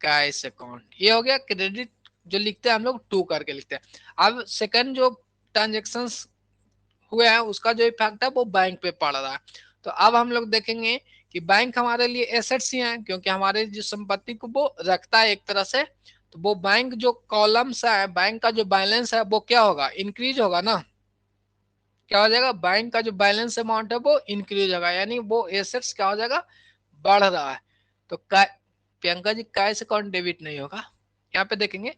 कैश अकाउंट, ये हो गया क्रेडिट, जो लिखते हैं हम लोग टू करके लिखते हैं। अब सेकंड जो ट्रांजेक्शन हुए हैं उसका जो इफेक्ट है वो बैंक पे पड़ रहा है। तो अब हम लोग देखेंगे कि बैंक हमारे लिए एसेट्स ही हैं, क्योंकि हमारे जो संपत्ति को वो रखता है एक तरह से, तो वो बैंक जो कॉलम्स है, बैंक का जो बैलेंस है वो क्या होगा, इंक्रीज होगा ना, क्या हो जाएगा, बैंक का जो बैलेंस अमाउंट है वो इंक्रीज होगा, यानी वो एसेट्स क्या हो जाएगा, बढ़ रहा है। तो Priyanka ji cash account debit नहीं होगा। यहाँ पे देखेंगे,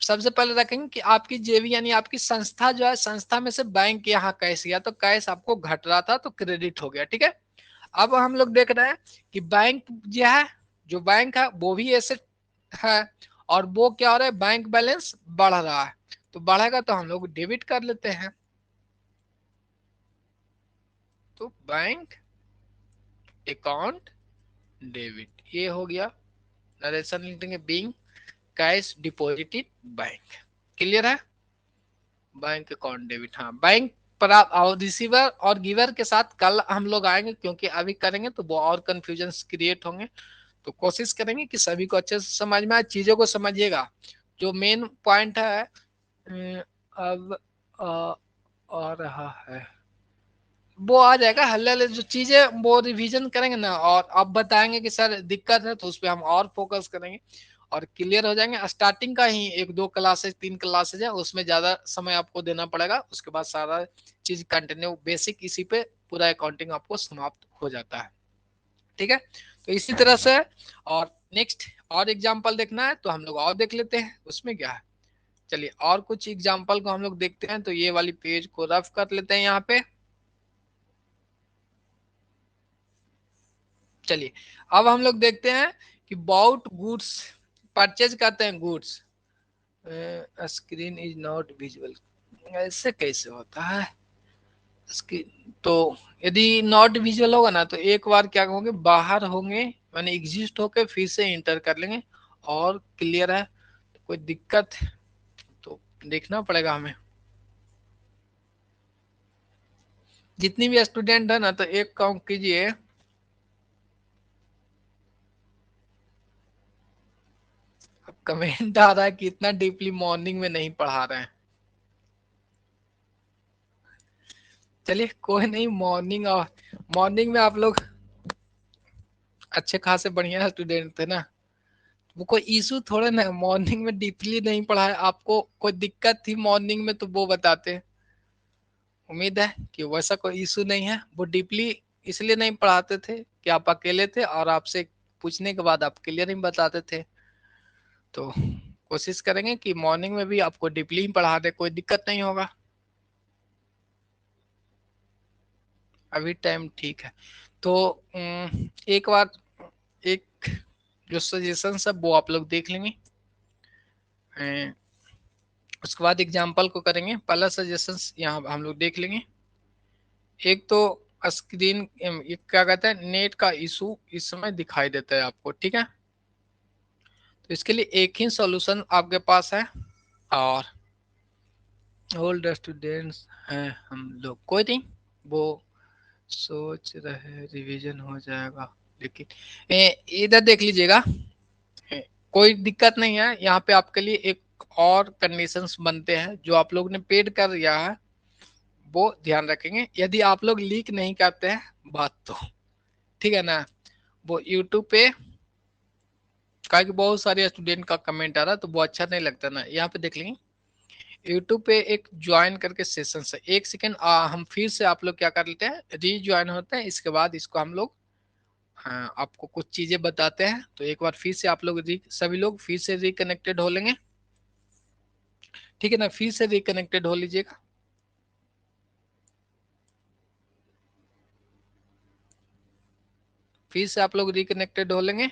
सबसे पहले रखेंगे कि आपकी जेबी यानी आपकी संस्था जो है, संस्था में से बैंक यहाँ कैश गया, तो कैश आपको घट रहा था तो क्रेडिट हो गया, ठीक है। अब हम लोग देख रहे हैं कि बैंक जो है, जो बैंक है वो भी एसेट है, और वो क्या हो रहा है, बैंक बैलेंस बढ़ रहा है, तो बढ़ेगा तो हम लोग डेबिट कर लेते हैं। तो बैंक अकाउंट डेबिट, ये हो गया, नरेशन लिख देंगे, being cash deposited bank, clear है। बैंक अकाउंट डेबिट, हाँ बैंक पर और रिसीवर और गिवर के साथ कल हम लोग आएंगे, क्योंकि अभी करेंगे तो वो और कंफ्यूजन क्रिएट होंगे। तो कोशिश करेंगे कि सभी को अच्छे से समझ में आए, चीजों को समझिएगा। जो मेन पॉइंट है अब आ रहा है, वो आ जाएगा, हल्ले हल्ले जो चीजें वो रिवीजन करेंगे ना, और अब बताएंगे कि सर दिक्कत है, तो उस पर हम और फोकस करेंगे और क्लियर हो जाएंगे। स्टार्टिंग का ही एक दो क्लासेज तीन क्लासेज है, उसमें ज्यादा समय आपको देना पड़ेगा, उसके बाद सारा चीज कंटिन्यू बेसिक इसी पे पूरा अकाउंटिंग आपको समाप्त हो जाता है, ठीक है। तो इसी तरह से, और नेक्स्ट और एग्जाम्पल देखना है तो हम लोग और देख लेते हैं, उसमें क्या है। चलिए और कुछ एग्जाम्पल को हम लोग देखते हैं, तो ये वाली पेज को रफ कर लेते हैं यहाँ पे। चलिए अब हम लोग देखते हैं कि बाउट गुड्स, परचेज करते हैं goods, screen is not visible, ऐसे कैसे होता है तो यदि नॉट विजुअल होगा ना, तो एक बार क्या होंगे, बाहर होंगे, मैंने एग्जिस्ट होके फिर से इंटर कर लेंगे, और क्लियर है। तो कोई दिक्कत तो देखना पड़ेगा हमें। जितनी भी स्टूडेंट है ना, तो एक काम कीजिए, अब कमेंट आ रहा है कि इतना डीपली मॉर्निंग में नहीं पढ़ा रहे हैं। चलिए कोई नहीं, मॉर्निंग और मॉर्निंग में आप लोग अच्छे खासे बढ़िया स्टूडेंट थे ना, वो कोई इशू थोड़े ना, मॉर्निंग में डीपली नहीं पढ़ा है, आपको कोई दिक्कत थी मॉर्निंग में तो वो बताते। उम्मीद है कि वैसा कोई इशू नहीं है, वो डीपली इसलिए नहीं पढ़ाते थे कि आप अकेले थे और आपसे पूछने के बाद आप क्लियर नहीं बताते थे। तो कोशिश करेंगे कि मॉर्निंग में भी आपको डीपली ही पढ़ा दे, कोई दिक्कत नहीं होगा। अभी टाइम ठीक है तो एक बार एक जो सजेशन है वो आप लोग देख लेंगे। उसके बाद एग्जाम्पल को करेंगे। पहला सजेशंस यहाँ हम लोग देख लेंगे। एक तो स्क्रीन, ये क्या कहते हैं, नेट का इशू इस समय दिखाई देता है आपको, ठीक है। तो इसके लिए एक ही सॉल्यूशन आपके पास है, और ओल्ड स्टूडेंट्स हैं हम लोग, कोई नहीं, वो सोच रहे रिवीजन हो जाएगा, लेकिन इधर देख लीजिएगा, कोई दिक्कत नहीं है। यहाँ पे आपके लिए एक और कंडीशंस बनते हैं, जो आप लोग ने पेड कर दिया है वो ध्यान रखेंगे। यदि आप लोग लीक नहीं करते हैं बात तो ठीक है ना, वो यूट्यूब पे का बहुत सारे स्टूडेंट का कमेंट आ रहा तो वो अच्छा नहीं लगता ना। यहाँ पे देख लेंगे, यूट्यूब पे एक ज्वाइन करके सेशन है, एक सेकेंड हम फिर से आप लोग क्या कर लेते हैं, री ज्वाइन होते हैं। इसके बाद इसको हम लोग, हाँ, आपको कुछ चीजें बताते हैं। तो एक बार फिर से आप लोग सभी लोग फिर से रिकनेक्टेड हो लेंगे, ठीक है ना। फिर से रिकनेक्टेड हो लीजिएगा। फिर से आप लोग रिकनेक्टेड हो लेंगे।